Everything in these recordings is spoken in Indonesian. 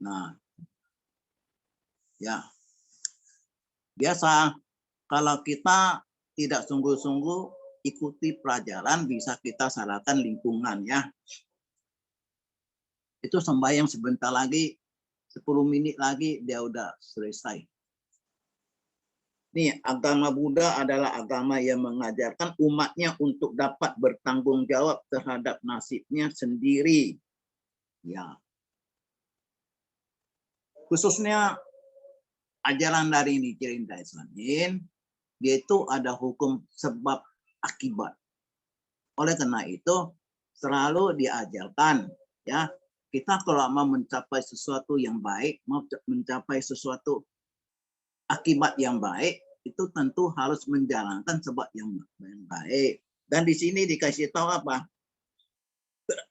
Nah, ya biasa kalau kita tidak sungguh-sungguh ikuti pelajaran, bisa kita salahkan lingkungan ya. Itu sembahyang sebentar lagi, 10 menit lagi dia udah selesai. Nih, agama Buddha adalah agama yang mengajarkan umatnya untuk dapat bertanggung jawab terhadap nasibnya sendiri. Ya. Khususnya ajaran dari Nichiren Daishonin, dia itu ada hukum sebab akibat. Oleh karena itu, selalu diajarkan ya, kita kalau mau mencapai sesuatu yang baik, mau mencapai sesuatu akibat yang baik, itu tentu harus menjalankan sebab yang baik. Dan di sini dikasih tahu apa?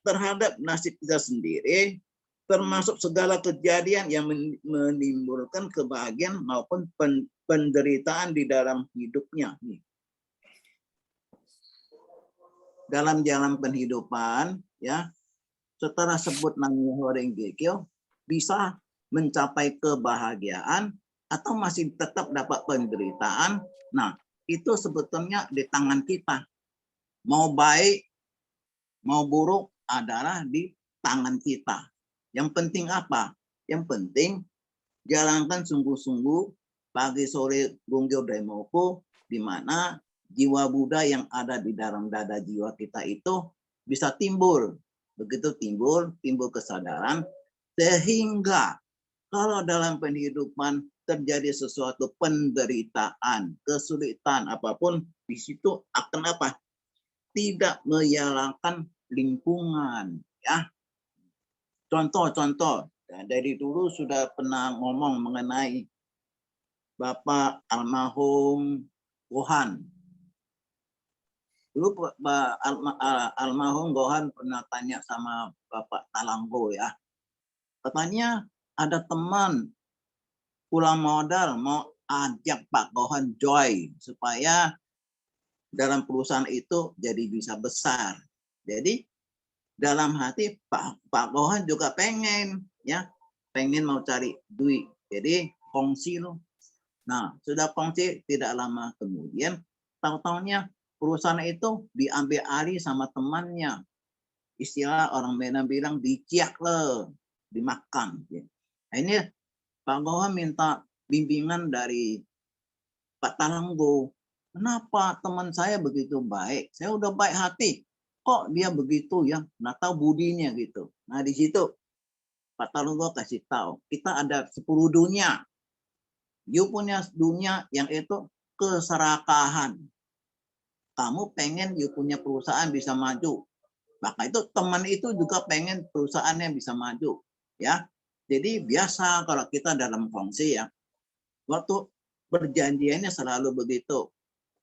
Terhadap nasib kita sendiri, termasuk segala kejadian yang menimbulkan kebahagiaan maupun penderitaan di dalam hidupnya. Dalam jalan penghidupan, ya, setelah sebut Nam-myoho Renge Kyo, bisa mencapai kebahagiaan atau masih tetap dapat penderitaan. Nah, itu sebetulnya di tangan kita. Mau baik, mau buruk adalah di tangan kita. Yang penting apa? Yang penting jalankan sungguh-sungguh pagi sore Gongyo Daimoku, di mana jiwa Buddha yang ada di dalam dada jiwa kita itu bisa timbul. Begitu timbul kesadaran, sehingga kalau dalam penghidupan terjadi sesuatu penderitaan, kesulitan apapun, di situ akan apa? Tidak menyalahkan lingkungan, ya. Contoh-contoh, dari dulu sudah pernah ngomong mengenai Bapak almarhum Gohan. Dulu almarhum Gohan pernah tanya sama Bapak Talanggo ya. Katanya ada teman pulang modal mau ajak Pak Gohan join supaya dalam perusahaan itu jadi bisa besar. Jadi dalam hati Pak Gohan juga pengen ya, pengen mau cari duit. Jadi kongsi loh. Nah, sudah kongsi tidak lama kemudian tahu-tahunya perusahaan itu diambil alih sama temannya. Istilah orang Medan bilang diciak le, dimakan. Nah, ini Pak Gohan minta bimbingan dari Pak Talanggo. Kenapa teman saya begitu baik? Saya udah baik hati. Kok dia begitu ya? Nah, tahu budinya gitu. Nah, di situ Pak Talanggo kasih tahu, kita ada 10 dunia. You punya dunia yang itu keserakahan. Kamu pengen you punya perusahaan bisa maju. Maka itu teman itu juga pengen perusahaannya bisa maju. Ya, jadi biasa kalau kita dalam kongsi ya, waktu perjanjiannya selalu begitu.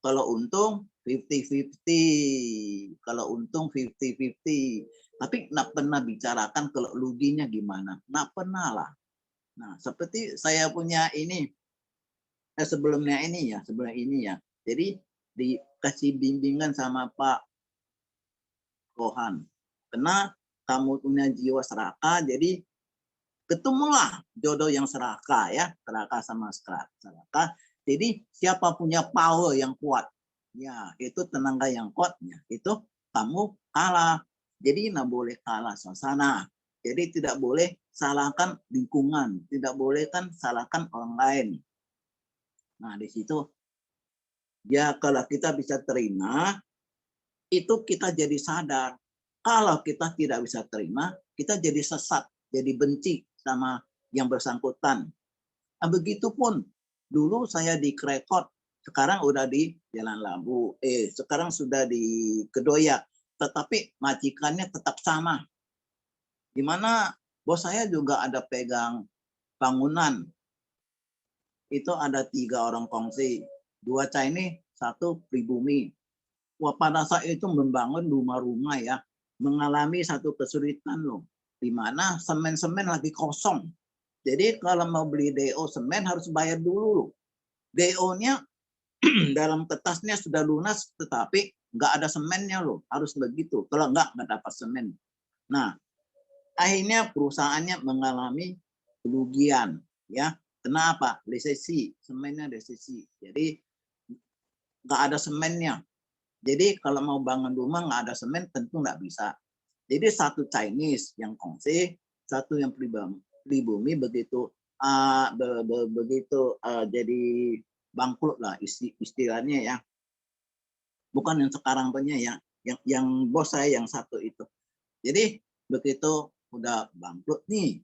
Kalau untung 50-50, kalau untung 50-50. Tapi nggak pernah bicarakan kalau ruginya gimana. Nggak pernah lah. Nah, seperti saya punya ini, sebelum ini ya. Jadi dikasih bimbingan sama Pak Gohan. Karena kamu punya jiwa serakah, jadi ketemulah jodoh yang serakah ya, serakah sama serakah. Jadi siapa punya power yang kuat, ya itu tenaga yang kuat, ya, itu kamu kalah. Jadi nggak boleh kalah suasana. Jadi tidak boleh salahkan lingkungan, tidak boleh kan salahkan orang lain. Nah di situ ya kalau kita bisa terima, itu kita jadi sadar. Kalau kita tidak bisa terima, kita jadi sesat, jadi benci sama yang bersangkutan. Nah, begitupun dulu saya di Krekot, sekarang udah di Jalan Lambu, sekarang sudah di Kedoya, tetapi majikannya tetap sama. Di mana bos saya juga ada pegang bangunan. Itu ada 3 orang kongsi, 2 Chinese, 1 pribumi. Wah, pada saat itu membangun rumah-rumah ya, mengalami satu kesulitan loh, di mana semen-semen lagi kosong. Jadi kalau mau beli DO semen harus bayar dulu. DO-nya dalam kertasnya sudah lunas, tetapi nggak ada semennya loh, harus begitu. Kalau nggak dapat semen. Nah, akhirnya perusahaannya mengalami kerugian, ya. Kenapa? Resesi, semennya resesi. Jadi nggak ada semennya. Jadi kalau mau bangun rumah nggak ada semen tentu nggak bisa. Jadi satu Chinese yang kongsi, satu yang pribumi begitu jadi bangkrut lah istilahnya ya. Bukan yang sekarang punya ya, yang bos saya yang satu itu. Jadi begitu udah bangkrut nih,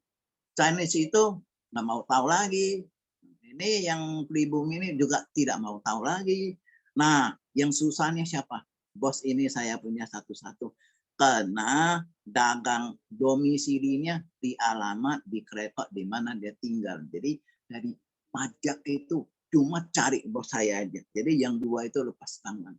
Chinese itu nggak mau tahu lagi. Ini yang pribumi ini juga tidak mau tahu lagi. Nah, yang susahnya siapa? Bos ini saya punya satu-satu. Karena dagang domisilinya di alamat, di kereta di mana dia tinggal. Jadi dari pajak itu cuma cari bos saya aja. Jadi yang dua itu lepas tangan.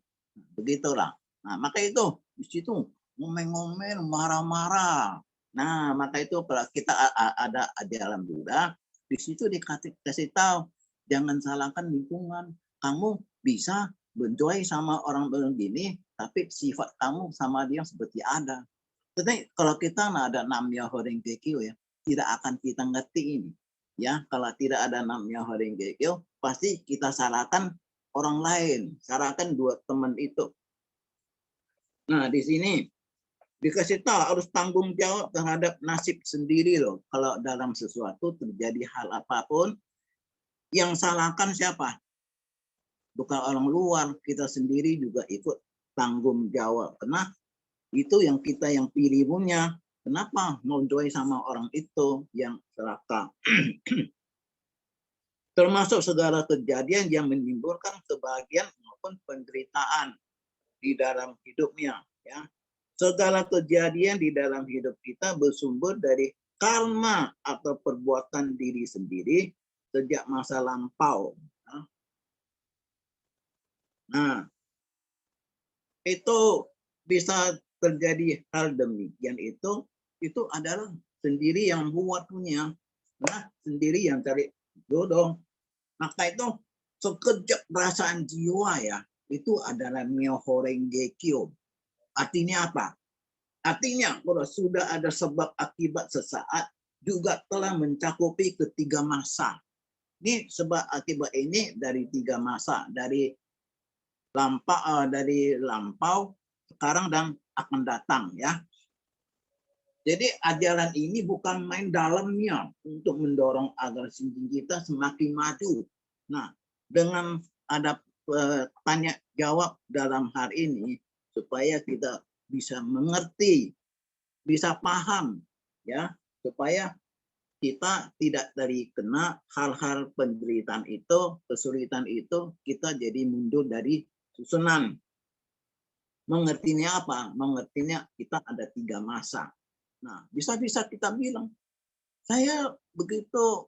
Begitulah. Nah, maka itu di situ ngomel-ngomel, marah-marah. Nah, maka itu kalau kita ada ajaran Buddha, di situ dikasih tahu, jangan salahkan lingkungan. Kamu bisa benjoy sama orang begini, tapi sifat kamu sama dia seperti ada. Tapi kalau kita nggak ada namanya Horengekyo ya, tidak akan kita ngerti ini. Ya, kalau tidak ada namanya Horengekyo, pasti kita salahkan orang lain, salahkan dua teman itu. Nah, di sini dikasih tahu harus tanggung jawab terhadap nasib sendiri loh. Kalau dalam sesuatu terjadi hal apapun, yang salahkan siapa? Bukan orang luar, kita sendiri juga ikut tanggung jawab. Karena itu yang kita yang pilih punya. Kenapa mau join sama orang itu yang celaka? Termasuk segala kejadian yang menimbulkan kebahagiaan maupun penderitaan di dalam hidupnya. Ya. Segala kejadian di dalam hidup kita bersumber dari karma atau perbuatan diri sendiri sejak masa lampau. Nah, itu bisa terjadi hal demikian itu adalah sendiri yang buat punya. Nah, sendiri yang cari jodoh. Maka itu sekejap perasaan jiwa ya, itu adalah Myoho-renge-kyo. Artinya apa? Artinya kalau sudah ada sebab akibat sesaat juga telah mencakupi ketiga masa. Ini sebab akibat ini dari tiga masa, dari lampau, sekarang dan akan datang ya. Jadi ajaran ini bukan main dalamnya untuk mendorong agar sinjing kita semakin maju. Nah, dengan ada tanya jawab dalam hal ini supaya kita bisa mengerti, bisa paham ya, supaya kita tidak kena hal-hal penderitaan itu, kesulitan itu, kita jadi mundur dari susunan. Mengertinya apa? Mengertinya kita ada tiga masa. Nah, bisa-bisa kita bilang, saya begitu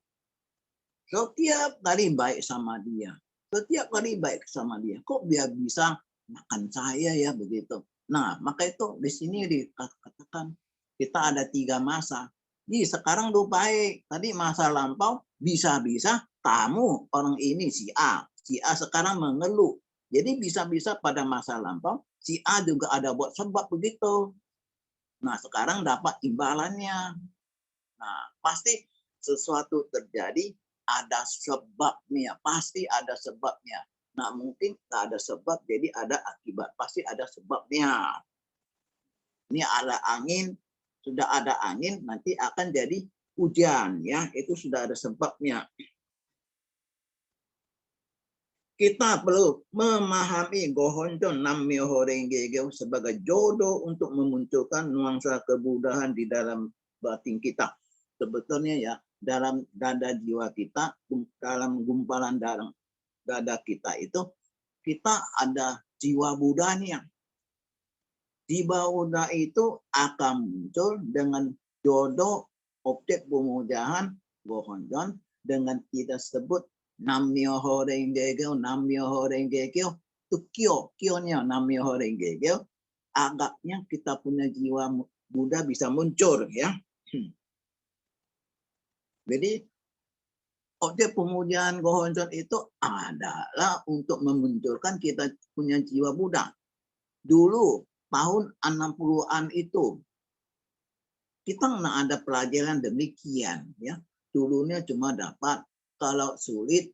setiap kali baik sama dia. Setiap kali baik sama dia. Kok dia bisa makan saya ya begitu. Nah, maka itu di sini dikatakan kita ada tiga masa. Jadi sekarang lu baik. Tadi masa lampau bisa-bisa tamu orang ini si A. Si A sekarang mengeluh. Jadi bisa-bisa pada masa lampau si A juga ada buat sebab begitu. Nah, sekarang dapat imbalannya. Nah, pasti sesuatu terjadi ada sebabnya, pasti ada sebabnya. Nah, mungkin tak ada sebab, jadi ada akibat. Pasti ada sebabnya. Ini ada angin, sudah ada angin, nanti akan jadi hujan, ya. Itu sudah ada sebabnya. Kita perlu memahami Gohonjon Nam-myoho Renge-kyo sebagai jodoh untuk memunculkan nuansa kebudahan di dalam batin kita. Sebetulnya ya, dalam dada jiwa kita, dalam gumpalan dalam dada kita itu, kita ada jiwa Budanya. Jiwa Buddha itu akan muncul dengan jodoh objek pemujahan Gohonjon dengan kita sebut Nam-myoho Renge-kyo, Nam-myoho Renge-kyo, itu kyo-nya Nam-myoho Renge-kyo, agaknya kita punya jiwa Buddha bisa muncul ya. Jadi objek pemujaan Gohonjon itu adalah untuk memunculkan kita punya jiwa Buddha. Dulu tahun 60-an itu kita nggak ada pelajaran demikian ya. dulunya cuma dapat. Kalau sulit,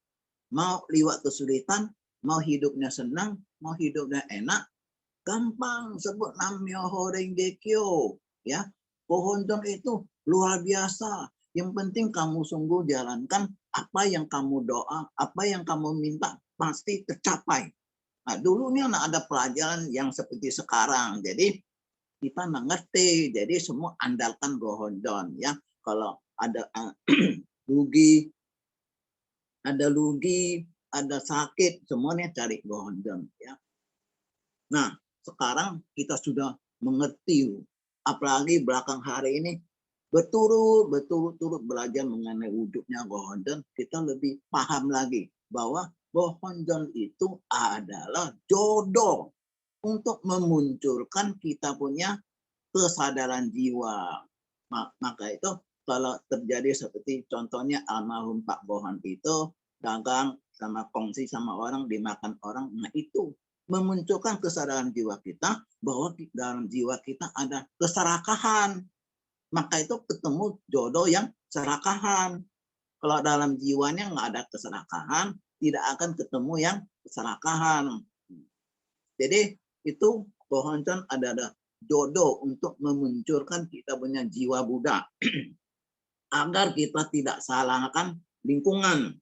mau liwat kesulitan, mau hidupnya senang, mau hidupnya enak, gampang sebut Nam-myoho Renge Kyo. Ya, Gohonjon itu luar biasa. Yang penting kamu sungguh jalankan apa yang kamu doa, apa yang kamu minta pasti tercapai. Nah, dulunya ada pelajaran yang seperti sekarang. Jadi kita nggak ngerti, jadi semua andalkan Gohonjon ya. Kalau ada rugi, ada sakit, semuanya cari Gohonjon ya. Nah, sekarang kita sudah mengerti, apalagi belakang hari ini berturut-turut belajar mengenai wujudnya Gohonjon, kita lebih paham lagi bahwa Gohonjon itu adalah jodoh untuk memunculkan kita punya kesadaran jiwa. Maka itu kalau terjadi seperti contohnya almarhum Pak Bohan itu dagang sama kongsi sama orang, dimakan orang, nah itu memunculkan kesadaran jiwa kita bahwa dalam jiwa kita ada keserakahan. Maka itu ketemu jodoh yang serakahan. Kalau dalam jiwanya nggak ada keserakahan, tidak akan ketemu yang keserakahan. Jadi itu Gohonjon adalah jodoh untuk memunculkan kita punya jiwa Buddha agar kita tidak salahkan lingkungan.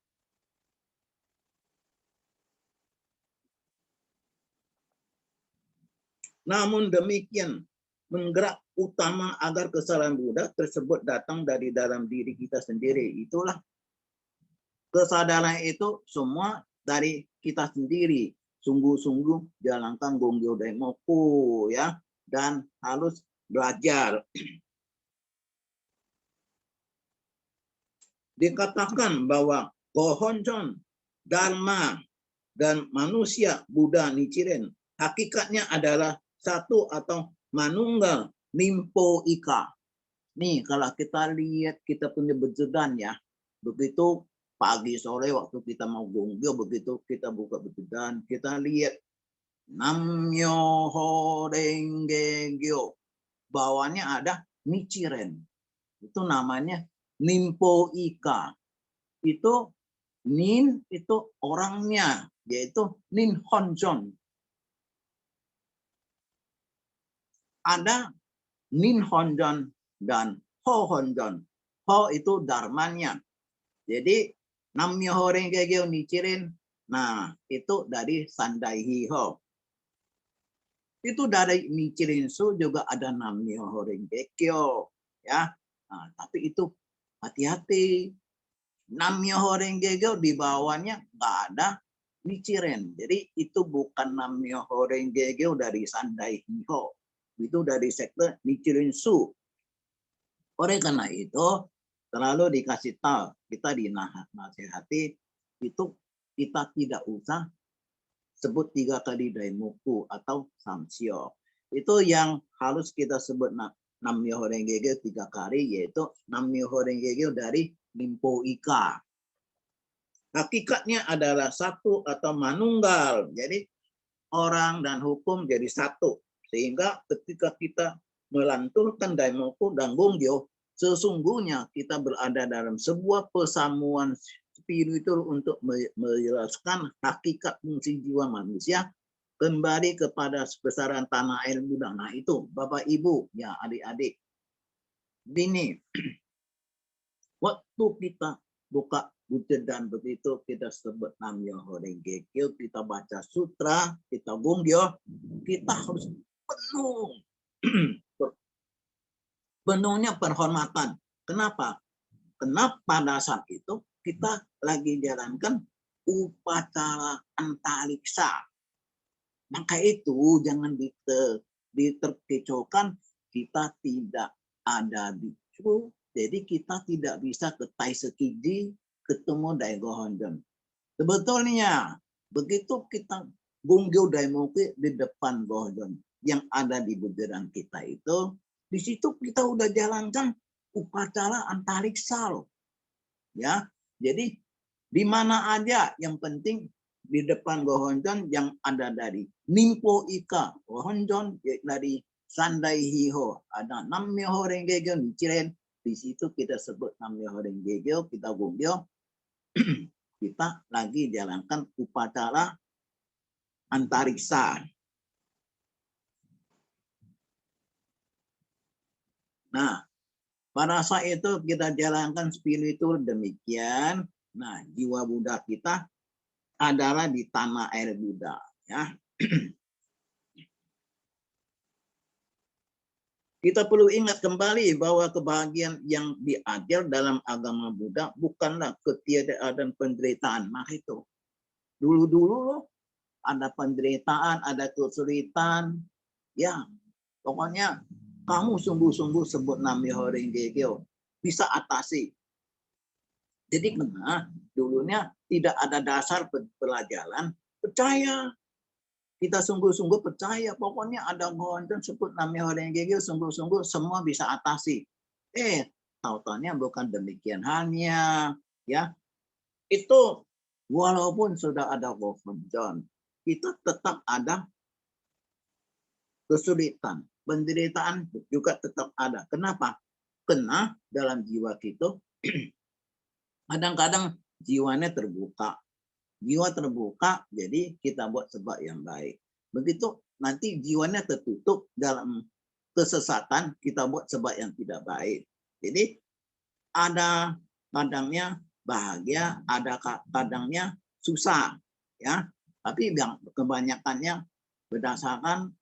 Namun demikian, menggerak utama agar kesalahan Buddha tersebut datang dari dalam diri kita sendiri. Itulah kesadaran itu semua dari kita sendiri. Sungguh-sungguh jalankan Gongyo Daimoku ya, dan harus belajar. Dikatakan bahwa Gohonjon, Dharma, dan manusia Buddha Nichiren hakikatnya adalah satu atau manunggal Nimpo Ika. Nih kalau kita lihat kita punya bejedan ya, begitu pagi sore waktu kita mau Gongyo, begitu kita buka bejedan, kita lihat Nam-myoho Renge Kyo. Bawahnya ada Nichiren. Itu namanya Nimpo Ika. Itu Nin itu orangnya, yaitu Nin Honjon. Ada Nin Honjon dan Ho Honjon. Ho itu dharmanya. Jadi Nam-myoho Renge Kyo Nichiren, nah itu dari Sandai Hiho. Itu dari Nichiren Su juga ada Nam-myoho Renge Kyo ya. Nah, tapi itu hati-hati. Nam-myoho Renge Kyo di bawahnya nggak ada Nichiren. Jadi itu bukan Nam-myoho Renge Kyo dari Sandai Hiho. Itu dari sekte Nichiren Su. Oleh karena itu selalu dikasih tahu, kita dinasihati itu kita tidak usah sebut 3 kali Daimoku atau Samsyo. Itu yang harus kita sebut Nam-myoho Renge Kyo 3 kali, yaitu Nam-myoho Renge Kyo dari Nimpo Ika. Hakikatnya adalah satu atau manunggal. Jadi orang dan hukum jadi satu. Sehingga ketika kita melanturkan Daimoku dan Gongyo, sesungguhnya kita berada dalam sebuah persamuan spiritual untuk menjelaskan hakikat fungsi jiwa manusia kembali kepada kebesaran tanah air Buddha. Nah itu Bapak Ibu, ya adik-adik. Ini waktu kita buka dan begitu kita sebut Nam-myoho Renge Kyo, kita baca sutra, kita Gongyo, kita harus penuh penuhnya penghormatan. Kenapa? Karena pada saat itu kita lagi jalankan upacara antariksa. Maka itu jangan diterkecohkan, kita tidak ada bicu, jadi kita tidak bisa ke Taisukiji ketemu Daigohonjon. Sebetulnya begitu kita Gongyo Daimoku di depan Gohonjon yang ada di buderan kita itu, di situ kita udah jalankan upacara antariksa loh. Ya, jadi di mana aja yang penting di depan Gohonjon yang ada dari Nimpo Ika, Gohonjon dari Sandai Hiho, ada Nam-myoho Renge Kyo Nichiren, Di situ kita sebut namanya Horeng Gegeo, kita gumbio, kita lagi jalankan upacara antariksa. Nah, pada saat itu kita jalankan spiritual demikian. Nah, jiwa Buddha kita adalah di tanah air Buddha, ya. Kita perlu ingat kembali bahwa kebahagiaan yang diajar dalam agama Buddha bukanlah ketiadaan penderitaan. Maka itu dulu-dulu ada penderitaan, ada kesulitan, ya pokoknya kamu sungguh-sungguh sebut Nam-myoho Renge Kyo bisa atasi. Jadi karena dulunya tidak ada dasar pelajaran, percaya. Kita sungguh-sungguh percaya, pokoknya ada gonten sebut Nam-myoho Renge Kyo, sungguh-sungguh semua bisa atasi. Tahu-tahunya bukan demikian halnya, ya. Itu walaupun sudah ada gonten, kita tetap ada kesulitan, penderitaan juga tetap ada. Kenapa? Karena dalam jiwa kita kadang-kadang jiwanya terbuka. Jiwa terbuka, jadi kita buat sebab yang baik. Begitu nanti jiwanya tertutup dalam kesesatan, kita buat sebab yang tidak baik. Jadi ada kadangnya bahagia, ada kadangnya susah, ya. Tapi yang kebanyakannya berdasarkan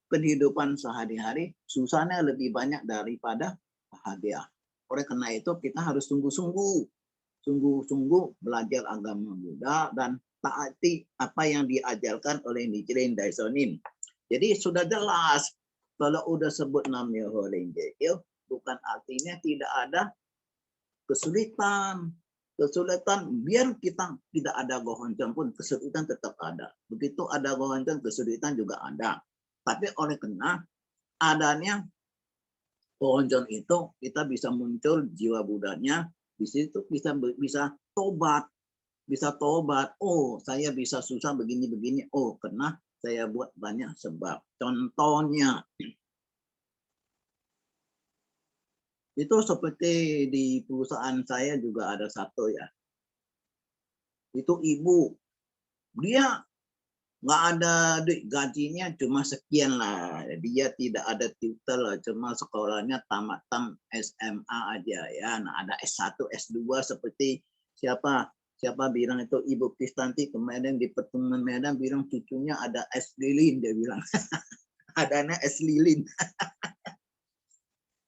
kehidupan sehari-hari, susahnya lebih banyak daripada bahagia. Oleh karena itu kita harus sungguh-sungguh belajar agama Buddha dan taati apa yang diajarkan oleh Nichiren Daishonin. Jadi sudah jelas kalau udah sebut Nam-myoho Renge Kyo bukan artinya tidak ada kesulitan. Kesulitan biar kita tidak ada gohonjong pun kesulitan tetap ada. Begitu ada gohonjong kesulitan juga ada. Tapi oleh karena adanya gohonjong itu kita bisa muncul jiwa Budanya. Di situ bisa tobat, Oh, saya bisa susah begini. Oh, karena saya buat banyak sebab. Contohnya itu seperti di perusahaan saya juga ada satu ya. Itu ibu, dia nggak ada duit, gajinya cuma sekian lah. Dia tidak ada titel, cuma sekolahnya tamat SMA aja ya. Nah, ada S1, S2 seperti siapa bilang itu Ibu Kristanti kemarin di pertemuan Medan bilang cucunya ada S lilin, dia bilang. Adanya S lilin.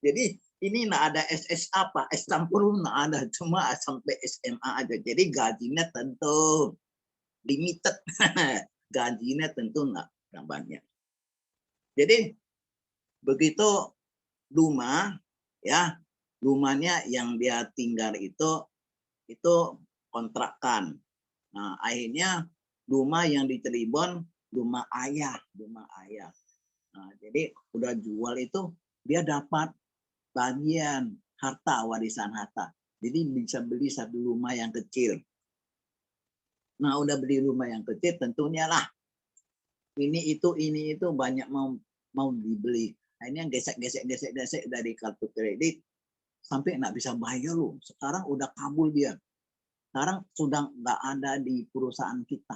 Jadi ini nggak ada SS apa, S campur nggak ada, cuma sampai SMA aja. Jadi gajinya tentu limited. Gajinya tentu nggak banyak. Jadi begitu rumah, ya rumahnya yang dia tinggal itu kontrakan. Nah, akhirnya rumah yang di Cirebon rumah ayah. Nah, jadi udah jual itu dia dapat bagian harta, warisan harta. Jadi bisa beli satu rumah yang kecil. Nah, udah beli rumah yang kecil tentunya lah ini itu banyak mau dibeli. Akhirnya gesek dari kartu kredit sampai nggak bisa bayar loh. Sekarang udah kabul dia. Sekarang sudah nggak ada di perusahaan kita.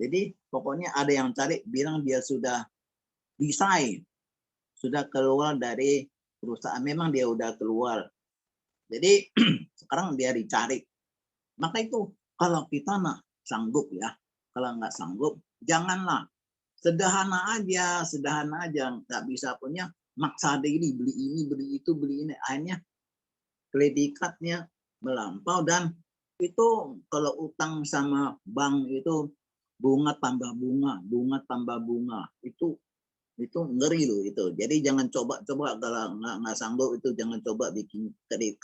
Jadi pokoknya ada yang cari bilang dia sudah desain, sudah keluar dari perusahaan. Memang dia udah keluar. Jadi sekarang dia dicari. Maka itu kalau kita nggak sanggup ya, kalau nggak sanggup janganlah. Sederhana aja, nggak bisa punya maksa diri beli ini, beli ini, akhirnya kreditnya melampau dan itu kalau utang sama bank itu bunga tambah bunga, itu ngeri loh itu. Jadi jangan coba kalau nggak sanggup itu jangan coba bikin kredit.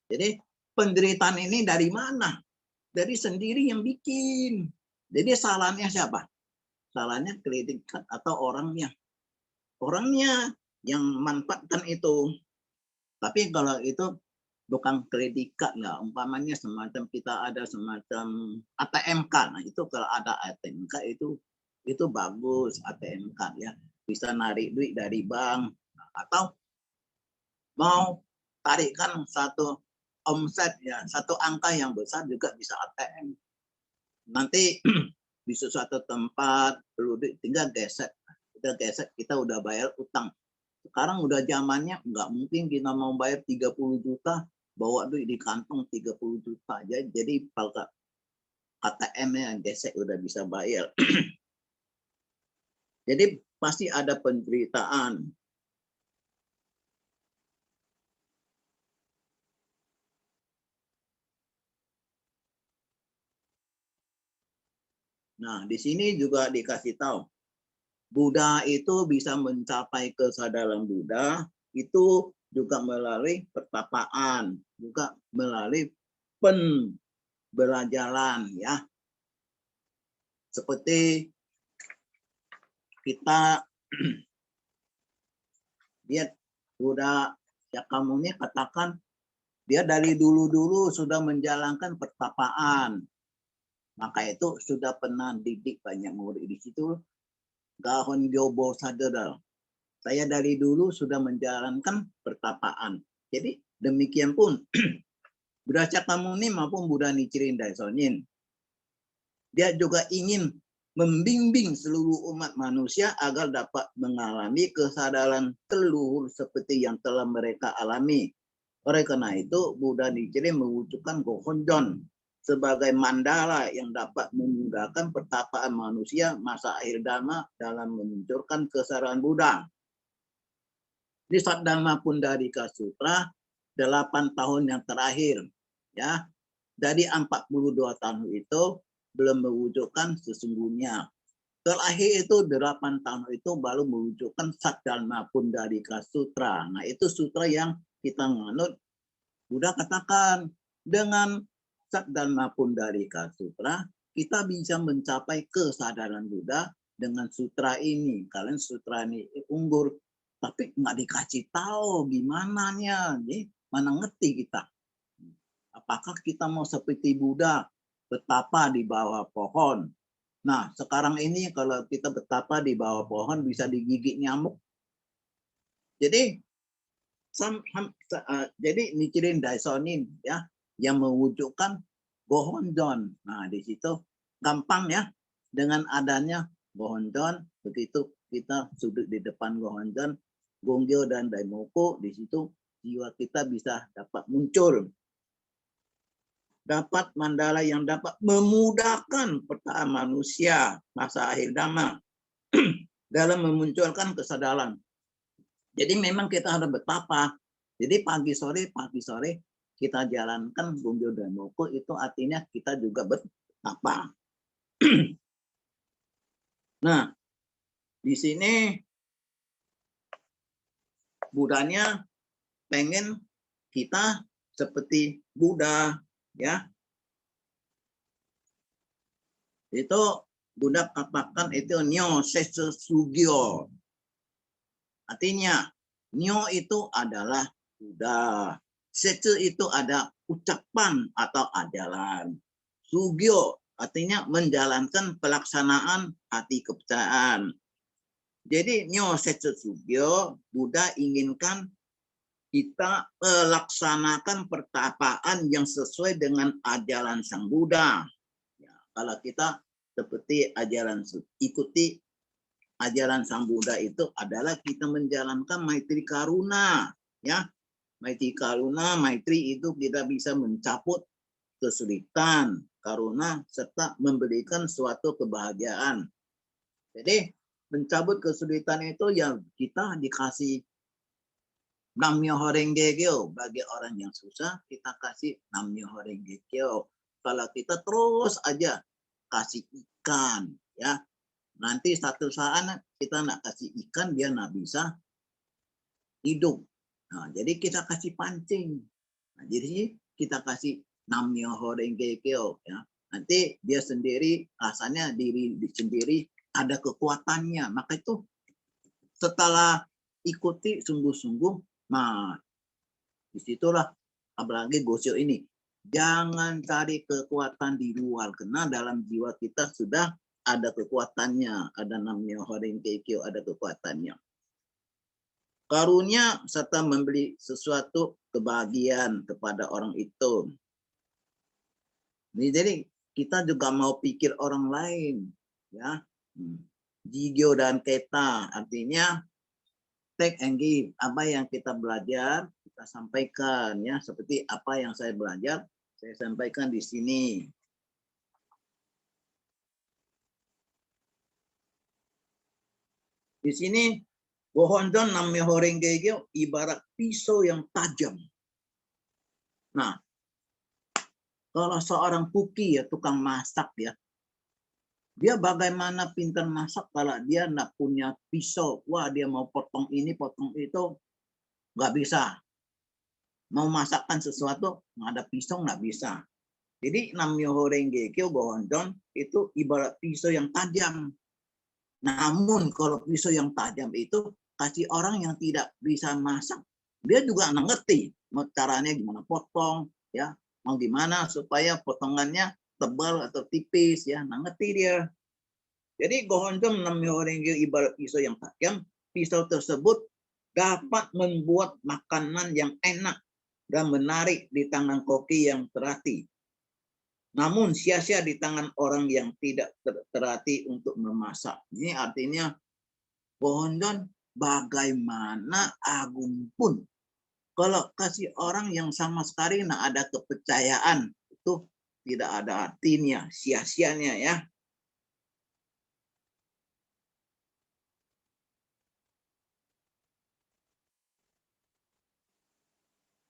Jadi penderitaan ini dari mana? Dari sendiri yang bikin. Jadi salahnya siapa? Salahnya kredit atau orangnya yang manfaatkan itu. Tapi kalau itu bukan kredit lah, umpamanya semacam kita ada semacam ATM card. Nah, itu kalau ada ATM card itu bagus ATM card ya. Bisa narik duit dari bank. atau mau tarikan satu omset ya, satu angka yang besar juga bisa ATM. Nanti di suatu tempat perlu tinggal gesek, kita udah bayar utang. Sekarang udah zamannya nggak mungkin kita mau bayar 30 juta bawa duit di kantong 30 juta aja. Jadi kalau ATM-nya gesek udah bisa bayar. Jadi pasti ada penderitaan. Nah, di sini juga dikasih tahu, Buddha itu bisa mencapai kesadaran Buddha itu juga melalui pertapaan, juga melalui pembelajaran ya. Seperti kita lihat Buddha Shakyamuni katakan dia dari dulu-dulu sudah menjalankan pertapaan. Maka itu sudah pernah didik banyak murid di situ. Gahon Gyobo Sadara. Saya dari dulu sudah menjalankan pertapaan. Jadi demikian pun Buddha Shakyamuni maupun Buddha Nichiren Daishonin. Dia juga ingin membimbing seluruh umat manusia agar dapat mengalami kesadaran leluhur seperti yang telah mereka alami. Oleh karena itu, Buddha Nichiren mewujudkan Gohonjon sebagai mandala yang dapat memudahkan pertapaan manusia masa akhir dhamma dalam memunculkan kesadaran Buddha. Di Saddharma Pundarika Sutra 8 tahun yang terakhir ya, dari 42 tahun itu belum mewujudkan sesungguhnya. Terakhir itu 8 tahun itu baru mewujudkan Saddharma Pundarika Sutra. Nah, itu sutra yang kita nganut. Buddha katakan dengan Saddharma Pundarika Sutra kita bisa mencapai kesadaran Buddha dengan sutra ini. Kalian sutra ini unggul, tapi nggak dikasih tahu gimana nya, mana ngerti kita. Apakah kita mau seperti Buddha betapa di bawah pohon? Nah, sekarang ini kalau kita betapa di bawah pohon bisa digigit nyamuk. Jadi jadi Nichiren Daishonin ya yang mewujudkan Gohonjon. Nah, di situ gampang ya dengan adanya Gohonjon, begitu kita sudut di depan Gohonjon, Gongyo dan Daimoku, di situ jiwa kita bisa dapat muncul. Dapat mandala yang dapat memudahkan pertapaan manusia masa akhir dhamma dalam memunculkan kesadaran. Jadi memang kita harus betapa. Jadi pagi sore kita jalankan Gongyo dan Moko, itu artinya kita juga betapa. Nah, di sini Budanya pengen kita seperti Buddha ya. Itu Buddha katakan itu Nyo Setsu Sugyo. Artinya Nyo itu adalah Buddha. Setsu itu ada ucapan atau ajaran. Sugyo artinya menjalankan pelaksanaan hati kepercayaan. Jadi Nyo Setsu Sugyo, Buddha inginkan kita melaksanakan pertapaan yang sesuai dengan ajaran Sang Buddha. Ya, kalau kita seperti ikuti ajaran Sang Buddha itu adalah kita menjalankan maitri karuna, ya. Maitri karuna, maitri itu kita bisa mencabut kesulitan, karuna serta memberikan suatu kebahagiaan. Jadi mencabut kesulitan itu yang kita dikasih Namyo Horenge Kyo. Bagi orang yang susah kita kasih Namyo Horenge Kyo. Kalau kita terus aja kasih ikan, ya nanti satu saat kita nak kasih ikan dia nak bisa hidup. Nah, jadi kita kasih pancing. Nah, jadi kita kasih Namyo Horenge Kyo, ya. Nanti dia sendiri rasanya diri sendiri ada kekuatannya. Maka itu setelah ikuti sungguh-sungguh, nah disitulah apalagi Gosyo ini. Jangan cari kekuatan di luar, karena dalam jiwa kita sudah ada kekuatannya, ada Namyo Horenge Kyo, ada kekuatannya. karunia serta memberi sesuatu kebahagiaan kepada orang itu. Jadi kita juga mau pikir orang lain, ya. Jigyo dan keta artinya take and give. Apa yang kita belajar kita sampaikan, ya. Seperti apa yang saya belajar saya sampaikan di sini. Di sini Gohonjon Nam-myoho Renge Kyo ibarat pisau yang tajam. Nah, kalau seorang puki ya tukang masak ya, dia bagaimana pintar masak kalau dia nggak punya pisau? Wah, dia mau potong ini, potong itu, nggak bisa. Mau masakkan sesuatu, nggak ada pisau, nggak bisa. Jadi Nam-myoho Renge Kyo Gohonjon itu ibarat pisau yang tajam. Namun kalau pisau yang tajam itu kasih orang yang tidak bisa masak, dia juga nggak ngerti caranya gimana potong, ya mau gimana supaya potongannya tebal atau tipis, ya nggak ngerti dia. Jadi Gohonjon Nam-myoho Renge Kyo ibarat pisau yang tajam. Pisau tersebut dapat membuat makanan yang enak dan menarik di tangan koki yang terhati. Namun sia-sia di tangan orang yang tidak terhati untuk memasak. Ini artinya Gohonjon bagaimana agung pun kalau kasih orang yang sama sekali tidak ada kepercayaan itu tidak ada artinya, sia-sianya ya.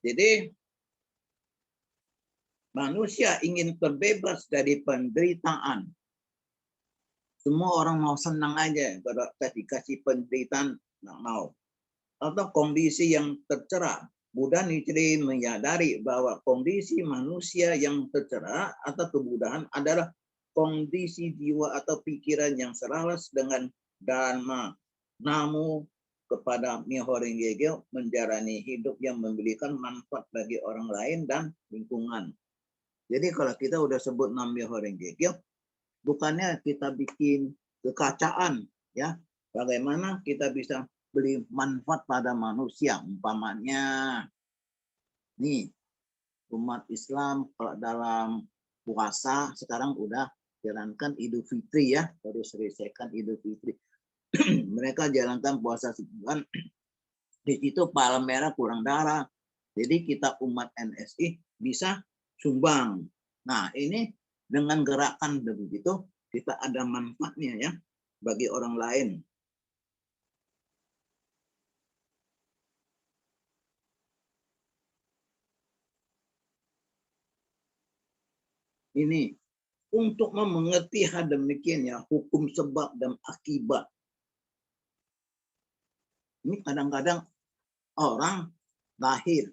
Jadi manusia ingin terbebas dari penderitaan. Semua orang mau senang aja, kalau dikasih penderitaan nggak mau. Atau kondisi yang tercera. Buddha Nichiren menyadari bahwa kondisi manusia yang tercera atau kebudahan adalah kondisi jiwa atau pikiran yang selaras dengan dharma. Namun kepada Myoho Renge Kyo menjalani hidup yang memberikan manfaat bagi orang lain dan lingkungan. Jadi kalau kita udah sebut Nam-myoho Renge Kyo, bukannya kita bikin kekacaan, ya. Bagaimana kita bisa beri manfaat pada manusia, umpamanya nih umat Islam kalau dalam puasa sekarang udah jalankan Idul Fitri ya, baru selesaikan Idul Fitri. Mereka jalankan puasa sebulan, di situ palang merah kurang darah. Jadi kita umat NSI bisa sumbang. Nah, ini dengan gerakan begitu kita ada manfaatnya ya bagi orang lain. Ini untuk mengerti hal demikian ya, hukum sebab dan akibat. Ini kadang-kadang orang lahir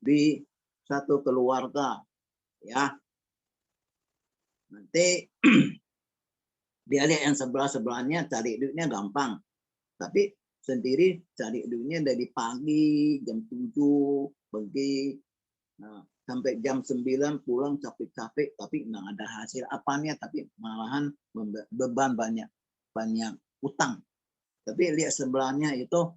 di satu keluarga ya, nanti dia lihat yang sebelah-sebelahnya cari duitnya gampang, tapi sendiri cari duitnya dari pagi jam 7 pergi, nah, sampai jam 9 pulang capek-capek tapi nggak ada hasil apanya, tapi malahan beban banyak utang. Tapi lihat sebelahnya itu,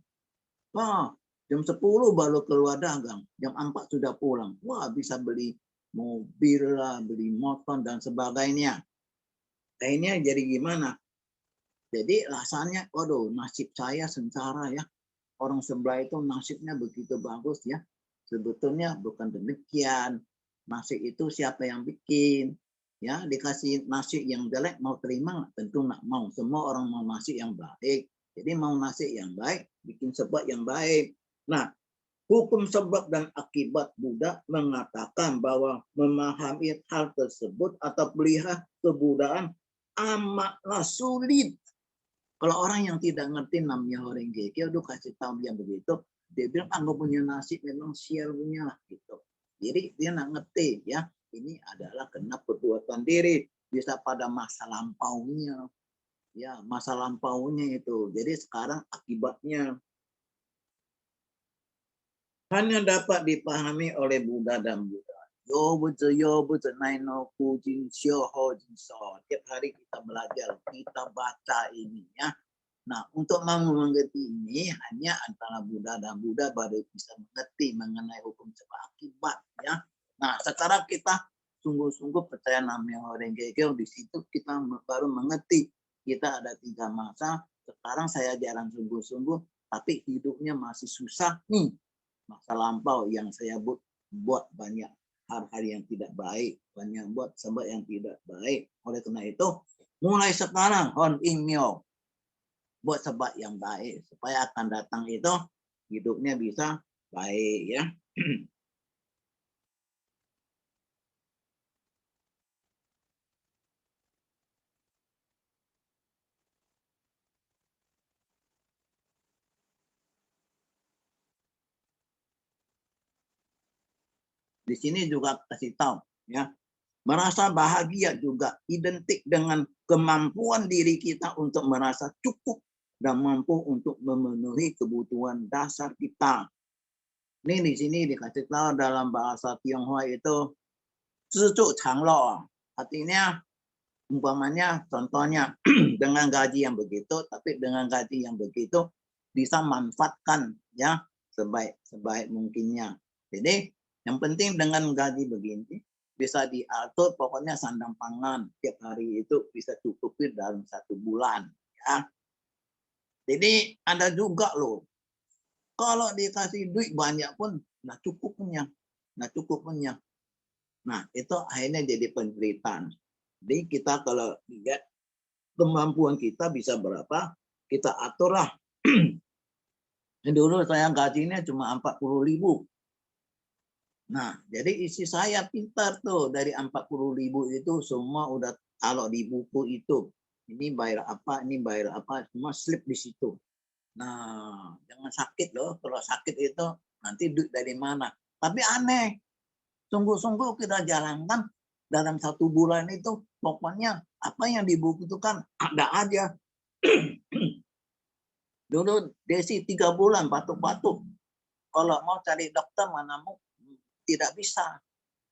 wah jam 10 baru keluar dagang, jam 4 sudah pulang, wah bisa beli mobil lah, beli motor dan sebagainya. Kayaknya jadi gimana? Jadi rasanya, waduh nasib saya sengsara ya. Orang sebelah itu nasibnya begitu bagus ya. Sebetulnya bukan demikian. Nasi itu siapa yang bikin? Ya, dikasih nasi yang jelek mau terima? Tentu nggak mau. Semua orang mau nasi yang baik. Jadi mau nasi yang baik, bikin sebab yang baik. Nah, hukum sebab dan akibat Buddha mengatakan bahwa memahami hal tersebut atau melihat kebudayaan amatlah sulit. Kalau orang yang tidak ngerti Nam-myoho Renge Kyo, aduh kasih tahu dia begitu, dia bilang aku punya nasib memang sial punya lah gitu. Jadi dia nggak ngerti ya, ini adalah kena perbuatan diri, bisa pada masa lampaunya, ya masa lampaunya itu. Jadi sekarang akibatnya hanya dapat dipahami oleh Buddha dan Buddha. Yo buzu nai no kujin shio ho jin so. Tiap hari kita belajar, kita baca ini ya. Nah, untuk mengerti ini hanya antara Buddha dan Buddha baru bisa mengerti mengenai hukum sebab akibat, ya. Nah, sekarang kita sungguh-sungguh percaya Nam-myoho Renge Kyo, di situ kita baru mengerti kita ada 3 masa. Sekarang saya jarang sungguh-sungguh, tapi hidupnya masih susah nih. Masa lampau yang saya buat banyak hal-hal yang tidak baik, banyak buat sebab yang tidak baik. Oleh karena itu, mulai sekarang Hon In Myo buat sebab yang baik supaya akan datang itu hidupnya bisa baik, ya. Di sini juga kasih tahu, ya. Merasa bahagia juga identik dengan kemampuan diri kita untuk merasa cukup dan mampu untuk memenuhi kebutuhan dasar kita. Ini di sini dikasih tahu dalam bahasa Tionghoa itu "zhizu changlo". Artinya umpamanya contohnya dengan gaji yang begitu, tapi dengan gaji yang begitu bisa manfaatkan, ya, sebaik mungkinnya. Jadi yang penting dengan gaji begini bisa diatur, pokoknya sandang pangan tiap hari itu bisa cukupi dalam 1 bulan, ya. Jadi ada juga loh, kalau dikasih duit banyak pun nggak cukup punya, nggak cukup punya. Nah, itu akhirnya jadi penderitaan. Jadi kita kalau lihat kemampuan kita bisa berapa, kita aturlah. Dulu saya gajinya cuma 40.000. Nah, jadi isi saya pintar tuh, dari 40.000 itu semua udah kalau di buku itu. Ini bayar apa, ini bayar apa, semua slip di situ. Nah, jangan sakit loh. Kalau sakit itu nanti duit dari mana. Tapi aneh, sungguh-sungguh kita jalankan dalam 1 bulan itu, pokoknya apa yang dibutuhkan ada aja. Dulu Desi 3 bulan batuk-batuk. Kalau mau cari dokter mana mau, tidak bisa.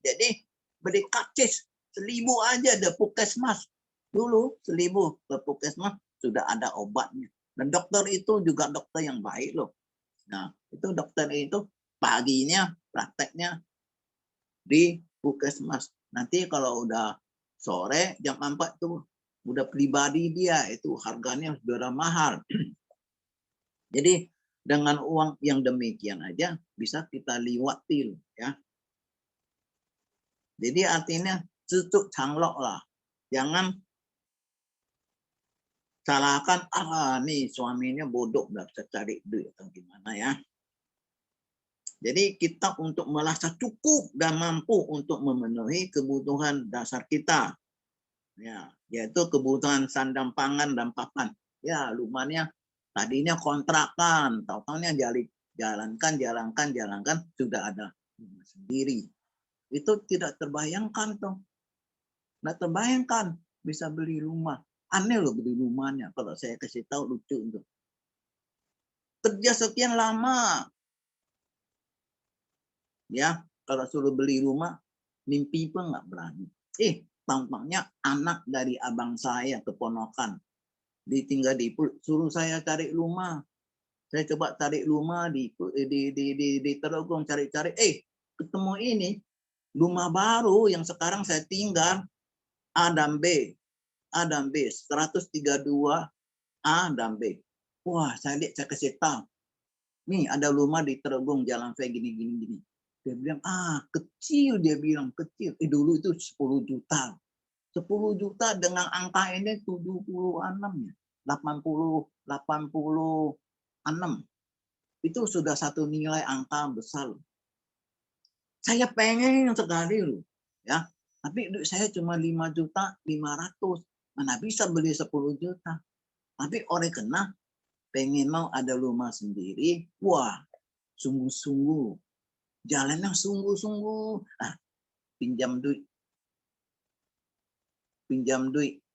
Jadi beli karcis 1.000 aja ada puskesmas. Dulu 1.000 ke puskesmas sudah ada obatnya. Dan dokter itu juga dokter yang baik loh. Nah, itu dokter itu paginya prakteknya di puskesmas. Nanti kalau udah sore jam 4 tuh udah pribadi dia, itu harganya sudah mahal. Jadi dengan uang yang demikian aja bisa kita liwati, ya. Jadi artinya tutup canglok lah. Jangan salahkan, nih suaminya bodoh nggak bisa cari duit atau gimana, ya. Jadi kita untuk merasa cukup dan mampu untuk memenuhi kebutuhan dasar kita, ya, yaitu kebutuhan sandang pangan dan papan. Ya, lumayan tadinya kontrakan, tahu-tahunya jalankan sudah ada rumah sendiri. Itu tidak terbayangkan tuh. Nggak terbayangkan bisa beli rumah. Aneh loh beli rumahnya. Kalau saya kasih tahu lucu itu. Kerja sekian lama, ya, kalau suruh beli rumah, mimpi pun nggak berani. Tampaknya anak dari abang saya, keponakan, ditinggal di suruh saya cari rumah. Saya coba cari rumah di Terogong, cari-cari, ketemu ini rumah baru yang sekarang saya tinggal, A dan B. A dan B, 132 A dan B. Wah, saya lihat, saya kasih tahu. Nih ada rumah di Terogong, jalan saya gini. Dia bilang, kecil, dia bilang kecil. Dulu itu 10 juta. 10 juta dengan angka ini 76 ya. 86. Itu sudah satu nilai angka besar. Saya pengen sekali loh, ya. Tapi duit saya cuma 5.500.000. Mana bisa beli 10 juta. Tapi oleh kena pengen mau ada rumah sendiri, wah, sungguh-sungguh. Jalannya sungguh-sungguh. Pinjam duit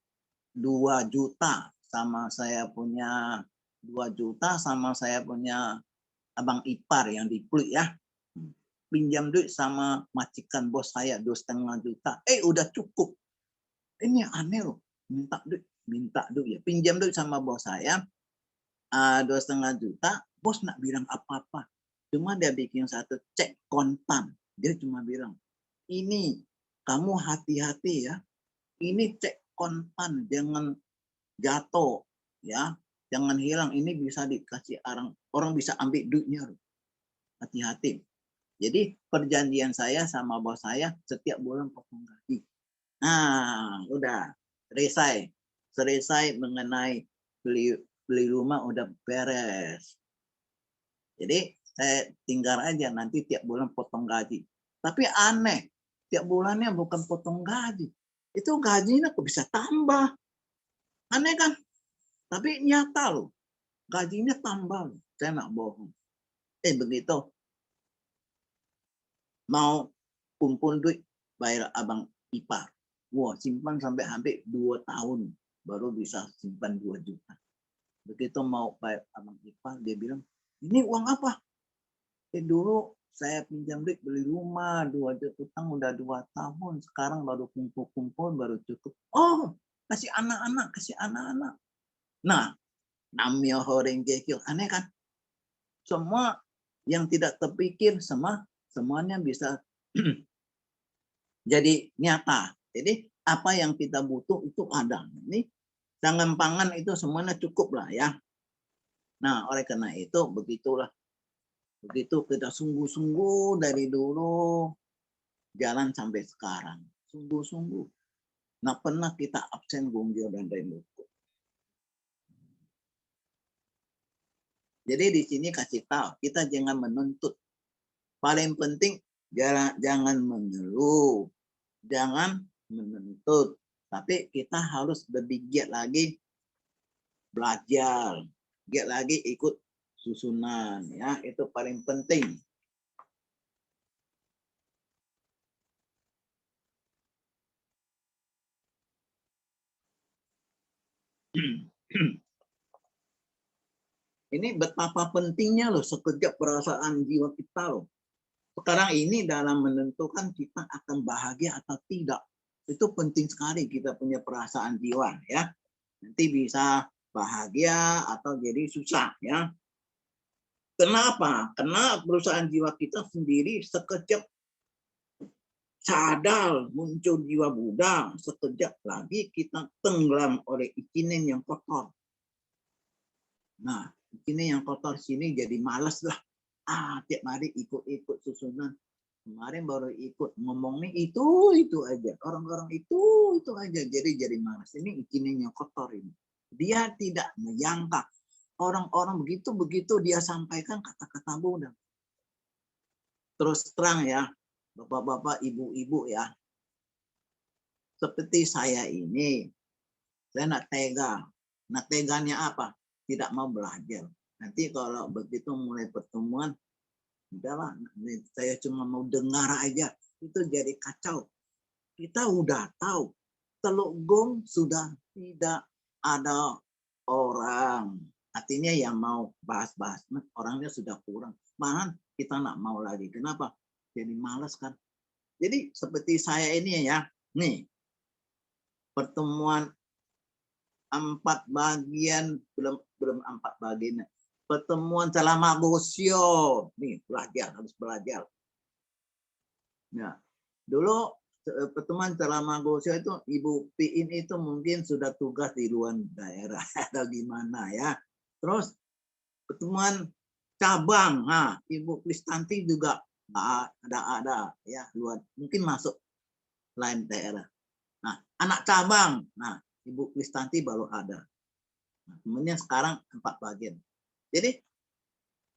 2 juta sama saya punya 2 juta sama saya punya abang ipar yang di Pluit, ya. Pinjam duit sama majikan bos saya 2,5 juta. Udah cukup. Ini aneh loh. Minta duit ya. Pinjam duit sama bos saya 2,5 juta, bos nggak bilang apa-apa. Cuma dia bikin satu cek kontan. Dia cuma bilang, ini kamu hati-hati ya. Ini cek kontan, jangan jatuh ya. Jangan hilang, ini bisa dikasih orang bisa ambil duitnya. Hati-hati. Jadi perjanjian saya sama bos saya setiap bulan potong gaji. Nah, udah selesai. Selesai mengenai beli rumah udah beres. Jadi saya tinggal aja nanti tiap bulan potong gaji. Tapi aneh, tiap bulannya bukan potong gaji. Itu gajinya kok bisa tambah. Aneh kan? Tapi nyata loh. Gajinya tambah loh. Saya nggak bohong. Begitu. Mau kumpul duit bayar abang ipar. Wah, simpan sampai hampir 2 tahun baru bisa simpan 2 juta. Begitu mau bayar abang ipar, dia bilang, ini uang apa? Dulu saya pinjam duit beli rumah, 2 juta utang udah 2 tahun. Sekarang baru kumpul-kumpul, baru cukup. Oh, kasih anak-anak, kasih anak-anak. Nah, namanya horeng kecil. Aneh kan? Semua yang tidak terpikir, semuanya bisa jadi nyata. Jadi apa yang kita butuh itu ada. Ini jangan pangan itu semuanya cukup lah ya. Nah, oleh karena itu begitulah. Begitu kita sungguh-sungguh dari dulu jalan sampai sekarang. Sungguh-sungguh. Nggak pernah kita absen gonggio dan remote. Jadi di sini kasih tahu, kita jangan menuntut. Paling penting jangan mengeluh, jangan menuntut. Tapi kita harus lebih giat lagi belajar, giat lagi ikut susunan, ya itu paling penting. Ini betapa pentingnya loh sekejap perasaan jiwa kita loh. Sekarang ini dalam menentukan kita akan bahagia atau tidak. Itu penting sekali kita punya perasaan jiwa ya. Nanti bisa bahagia atau jadi susah ya. Kenapa? Karena perusahaan jiwa kita sendiri sekejap sadar muncul jiwa Buddha, sekejap lagi kita tenggelam oleh ikinen yang kotor. Nah, ini yang kotor sini jadi malas lah. Tiap hari ikut-ikut susunan. Kemarin baru ikut ngomong nih itu aja. Orang-orang itu aja. Jadi malas. Ini ikinen yang kotor ini. Dia tidak menyangka orang-orang begitu dia sampaikan kata-kata Buddha. Terus terang ya, bapak-bapak, ibu-ibu ya. Seperti saya ini, saya nak tega. Nah teganya apa? Tidak mau belajar. Nanti kalau begitu mulai pertemuan, udahlah, saya cuma mau dengar aja. Itu jadi kacau. Kita udah tahu, Teluk Gong sudah tidak ada orang. Artinya yang mau bahas-bahas, orangnya sudah kurang. Malahan kita nggak mau lagi. Kenapa? Jadi malas kan. Jadi seperti saya ini ya, nih pertemuan 4 bagian, belum 4 bagian. Pertemuan selama Gosio, nih harus belajar. Nah, dulu pertemuan selama Gosio itu Ibu Piin itu mungkin sudah tugas di luar daerah atau gimana ya. Terus pertemuan cabang, Ibu Kristanti juga ada ya luar, mungkin masuk lain daerah. Nah, anak cabang, Ibu Kristanti baru ada. Nah, kemudian sekarang 4 bagian. Jadi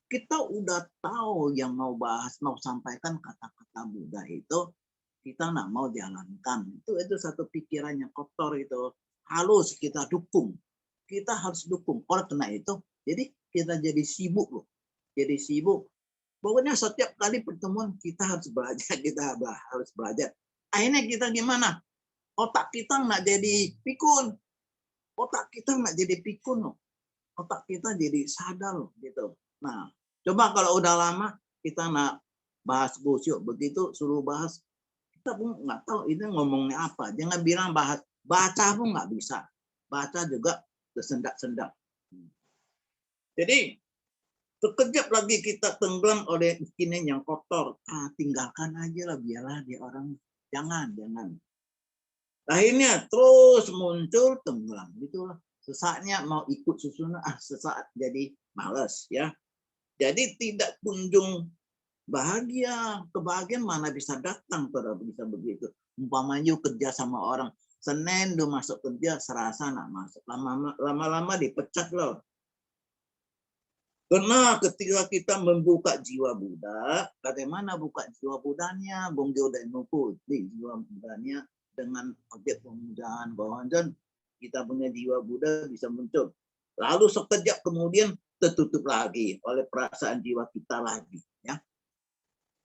kita udah tahu yang mau bahas, mau sampaikan kata-kata Buddha itu, kita nggak mau jalankan. Itu satu pikiran yang kotor itu. Halus kita dukung. Kita harus dukung. Oleh karena itu, jadi kita jadi sibuk loh. Jadi sibuk. Pokoknya setiap kali pertemuan kita harus belajar, kita harus belajar. Akhirnya kita gimana? Otak kita nggak jadi pikun. Otak kita nggak jadi pikun loh. Otak kita jadi sadar loh gitu. Nah, coba kalau udah lama kita nggak bahas Gosio, begitu suruh bahas, kita pun nggak tahu ini ngomongnya apa. Jangan bilang bahas, baca pun nggak bisa. Baca juga tersendak-sendak. Jadi sekejap lagi kita tenggelam oleh keinginan yang kotor. Tinggalkan aja lah, biarlah dia orang. Jangan. Akhirnya terus muncul tenggelam. Itulah sesaknya mau ikut susunan, sesaat jadi malas ya. Jadi tidak kunjung bahagia. Kebahagiaan mana bisa datang pada bisa begitu. Umpamanya kerja sama orang, Senin lu masuk kerja, Selasa nak masuk. Lama-lama dipecat loh. Karena ketika kita membuka jiwa Buddha, bagaimana buka jiwa Budanya? Bonggyo dan Nuku, jiwa Budanya dengan objek pemujaan Gohonzon, kita punya jiwa Buddha bisa muncul. Lalu sekejap kemudian tertutup lagi oleh perasaan jiwa kita lagi. Ya.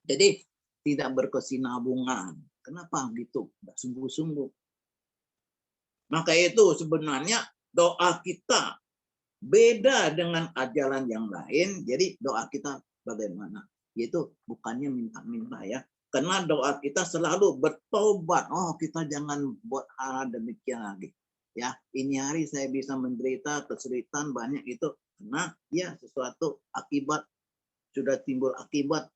Jadi tidak berkesinambungan. Kenapa gitu? Tidak sungguh-sungguh. Maka itu sebenarnya doa kita beda dengan ajaran yang lain. Jadi doa kita bagaimana? Yaitu bukannya minta-minta ya. Karena doa kita selalu bertobat. Oh, kita jangan buat hal demikian lagi. Ya, ini hari saya bisa menderita kesulitan banyak itu karena ya sesuatu akibat sudah timbul akibat.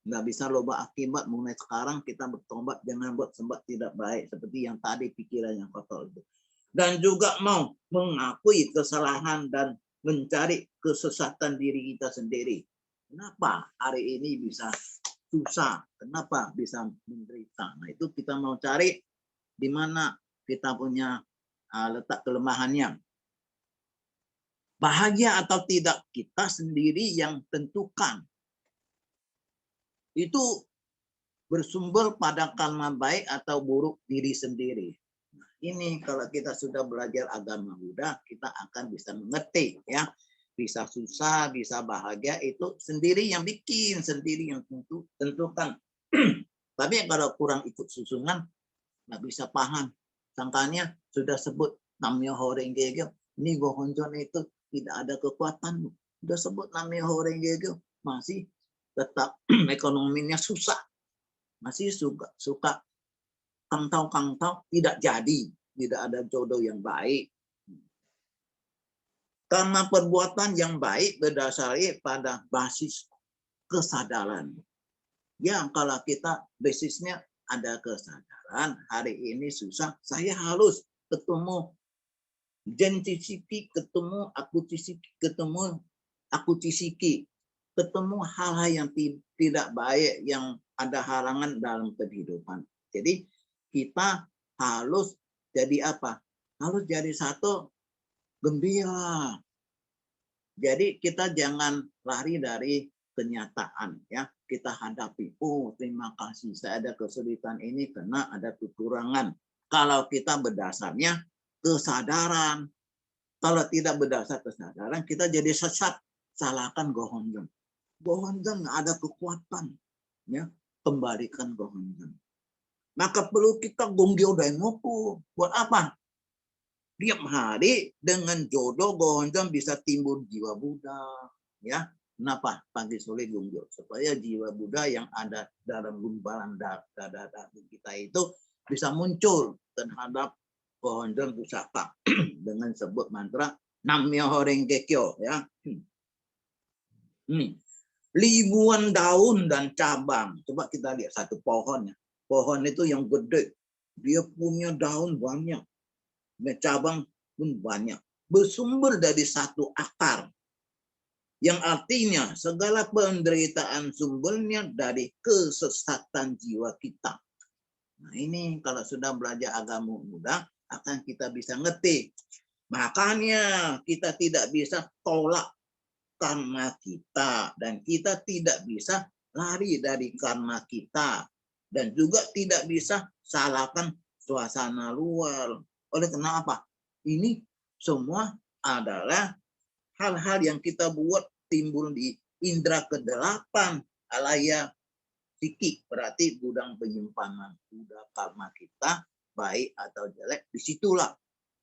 Nggak bisa loba akibat. Mulai sekarang kita bertobat, jangan buat sembah tidak baik seperti yang tadi pikiran yang kotor itu. Dan juga mau mengakui kesalahan dan mencari kesesatan diri kita sendiri. Kenapa hari ini bisa susah? Kenapa bisa menderita? Nah, itu kita mau cari di mana kita punya letak kelemahannya. Bahagia atau tidak kita sendiri yang tentukan. Itu bersumber pada karma baik atau buruk diri sendiri. Ini kalau kita sudah belajar agama Buddha, kita akan bisa mengerti ya. Bisa susah, bisa bahagia, itu sendiri yang bikin, sendiri yang tentukan. Tapi kalau kurang ikut susunan, nggak bisa paham. Sangkanya sudah sebut Nam-myoho Renge Kyo, ini Gohonzon itu tidak ada kekuatan. Sudah sebut Nam-myoho Renge Kyo, masih tetap ekonominya susah. Masih suka kantau-kantau tidak jadi, tidak ada jodoh yang baik. Karena perbuatan yang baik berdasarkan pada basis kesadaran. Ya, kalau kita basisnya ada kesadaran, hari ini susah, saya harus ketemu jentisiki, ketemu akutisiki, ketemu akutisiki, ketemu hal-hal yang tidak baik, yang ada halangan dalam kehidupan. Jadi kita harus jadi apa? Harus jadi satu gembira. Jadi kita jangan lari dari kenyataan ya. Kita hadapi. Oh, terima kasih saya ada kesulitan ini karena ada kekurangan. Kalau kita berdasarnya kesadaran. Kalau tidak berdasar kesadaran, kita jadi sesat. Salahkan Gohonzon. Gohonzon ada kekuatan. Ya, kembalikan Gohonzon. Maka perlu kita Gonggyo Daimoku. Buat apa? Tiap hari dengan jodoh Gohonzon bisa timbul jiwa Buddha. Ya, kenapa? Pagi sore Gonggyo. Supaya jiwa Buddha yang ada dalam gumpalan dada kita itu bisa muncul terhadap Gohonzon pusaka dengan sebut mantra Nam-myoho Renge Kyo. Ya. Ribuan daun dan cabang. Coba kita lihat satu pohon. Pohon itu yang gede. Dia punya daun banyak. Cabang pun banyak. Bersumber dari satu akar. Yang artinya segala penderitaan sumbernya dari kesesatan jiwa kita. Nah ini kalau sudah belajar agama Buddha akan kita bisa ngerti. Makanya kita tidak bisa tolak karma kita. Dan kita tidak bisa lari dari karma kita. Dan juga tidak bisa salahkan suasana luar. Oleh kenapa? Ini semua adalah hal-hal yang kita buat timbul di indera ke-8 alaya psikik. Berarti gudang penyimpanan Buddha karma kita baik atau jelek disitulah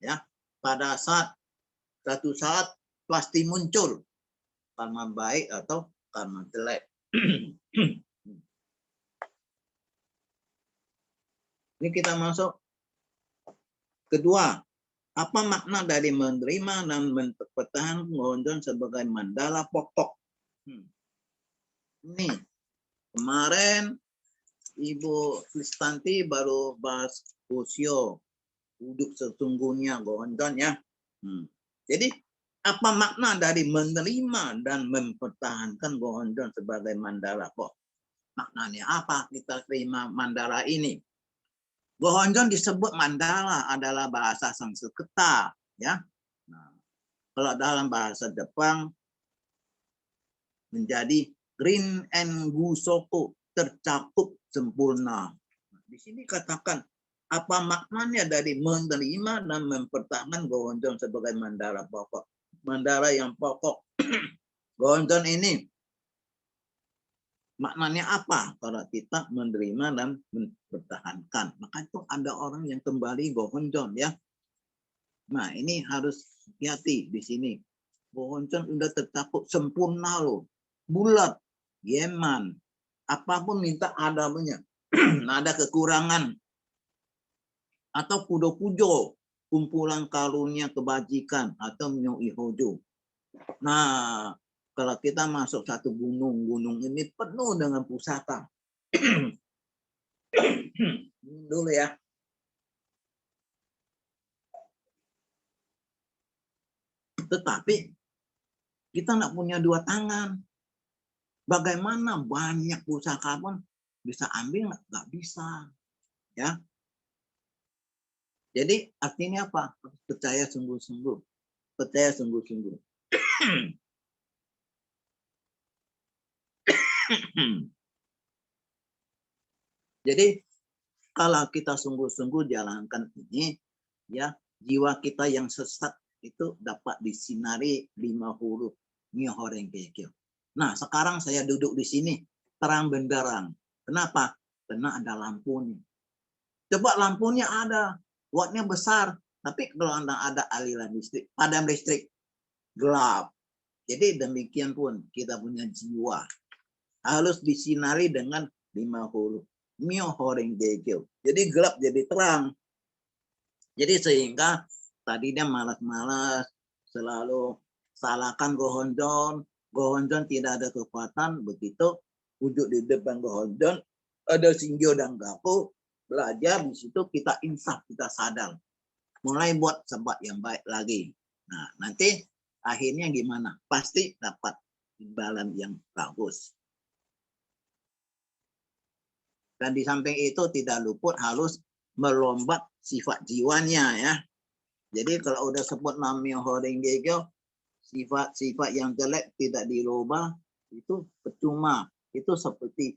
ya. Pada satu saat pasti muncul karma baik atau karma jelek. Ini kita masuk kedua. Apa makna dari menerima dan mempertahankan Gohonjon sebagai mandala pokok? Ini kemarin Ibu Kristanti baru bahas Osio, wujud sesungguhnya Gohonjon ya. Jadi apa makna dari menerima dan mempertahankan Gohonjon sebagai mandala pokok? Maknanya apa kita terima mandala ini? Gohonjon disebut mandala adalah bahasa Sanskerta ya. Nah, kalau dalam bahasa Jepang menjadi Rin en Gusoko, tercakup sempurna. Di sini katakan apa maknanya dari menerima dan mempertahankan Gohonjon sebagai mandala pokok. Mandala yang pokok. Gohonjon ini maknanya apa kalau kita menerima dan mempertahankan? Maka itu ada orang yang kembali Gohonjon ya. Nah ini harus hati-hati di sini. Gohonjon udah tercakup sempurna loh, bulat, yeman, apapun minta ada punya. Ada kekurangan atau pujo-pujo, kumpulan karunia kebajikan atau myo ihojo. Nah kalau kita masuk satu gunung, gunung ini penuh dengan pusaka. Dulu ya. Tetapi kita nggak punya dua tangan. Bagaimana banyak pusaka pun bisa ambil nggak bisa, ya. Jadi artinya apa? Percaya sungguh-sungguh, percaya sungguh-sungguh. Jadi kalau kita sungguh-sungguh jalankan ini, ya jiwa kita yang sesat itu dapat disinari 5 huruf Myoho Renge Kyo. Nah sekarang saya duduk di sini terang benderang. Kenapa? Karena ada lampunya. Coba lampunya ada, wattnya besar, tapi kalau ada aliran listrik, padam listrik, gelap. Jadi demikian pun kita punya jiwa harus disinari dengan 5 huruf Myoho Renge Kyo. Jadi gelap jadi terang. Jadi sehingga tadinya malas-malas, selalu salahkan Gohonjon, Gohonjon tidak ada kekuatan, begitu wujud di depan Gohonjon ada Shingyo dan Gaku, belajar di situ kita insaf, kita sadar. Mulai buat sebab yang baik lagi. Nah, nanti akhirnya gimana? Pasti dapat imbalan yang bagus. Dan di samping itu tidak luput harus merombak sifat jiwanya ya. Jadi kalau udah sebut Myoho Renge Kyo, sifat-sifat yang jelek tidak dirubah, itu percuma. Itu seperti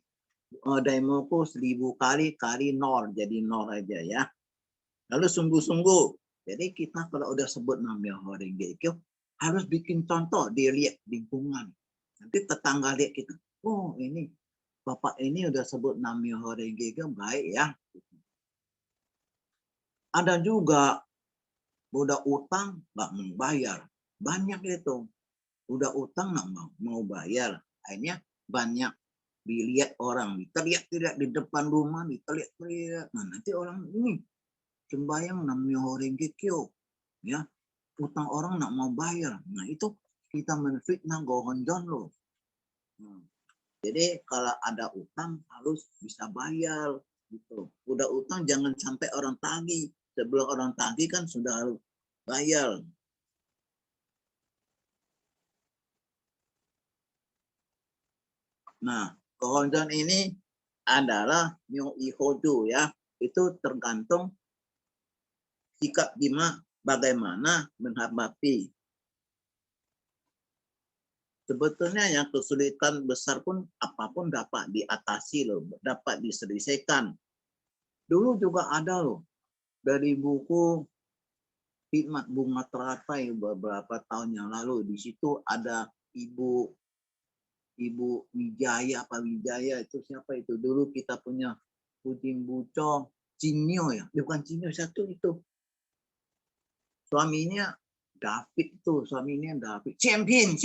Daimoku 1000 kali nol, jadi nol aja ya. Lalu sungguh-sungguh. Jadi kita kalau udah sebut Myoho Renge Kyo, harus bikin contoh, dilihat lingkungan. Nanti tetangga lihat kita, oh ini Bapak ini udah sebut Myoho Renge Kyo, baik ya. Ada juga udah utang nggak mau bayar, banyak itu. Udah utang nggak mau bayar, akhirnya banyak dilihat orang, teriak-teriak di depan rumah, teriak-teriak. Nah nanti orang ini sembahyang Myoho Renge Kyo, ya utang orang nggak mau bayar. Nah itu kita menfitnah Gohonjon loh. Jadi kalau ada utang harus bisa bayar gitu. Udah utang jangan sampai orang tagih. Sebelum orang tagih kan sudah harus bayar. Nah, Gohonjon ini adalah Myo Ihojo ya. Itu tergantung sikap Bima bagaimana menghadapi. Sebetulnya yang kesulitan besar pun apapun dapat diatasi loh, dapat diselesaikan. Dulu juga ada loh dari buku Hikmat Bunga Teratai beberapa tahun yang lalu. Di situ ada Ibu Wijaya itu siapa itu? Dulu kita punya Pujing Buco, Cinyo ya, bukan Cinyo satu itu. Suaminya David tuh, suaminya David. Champion,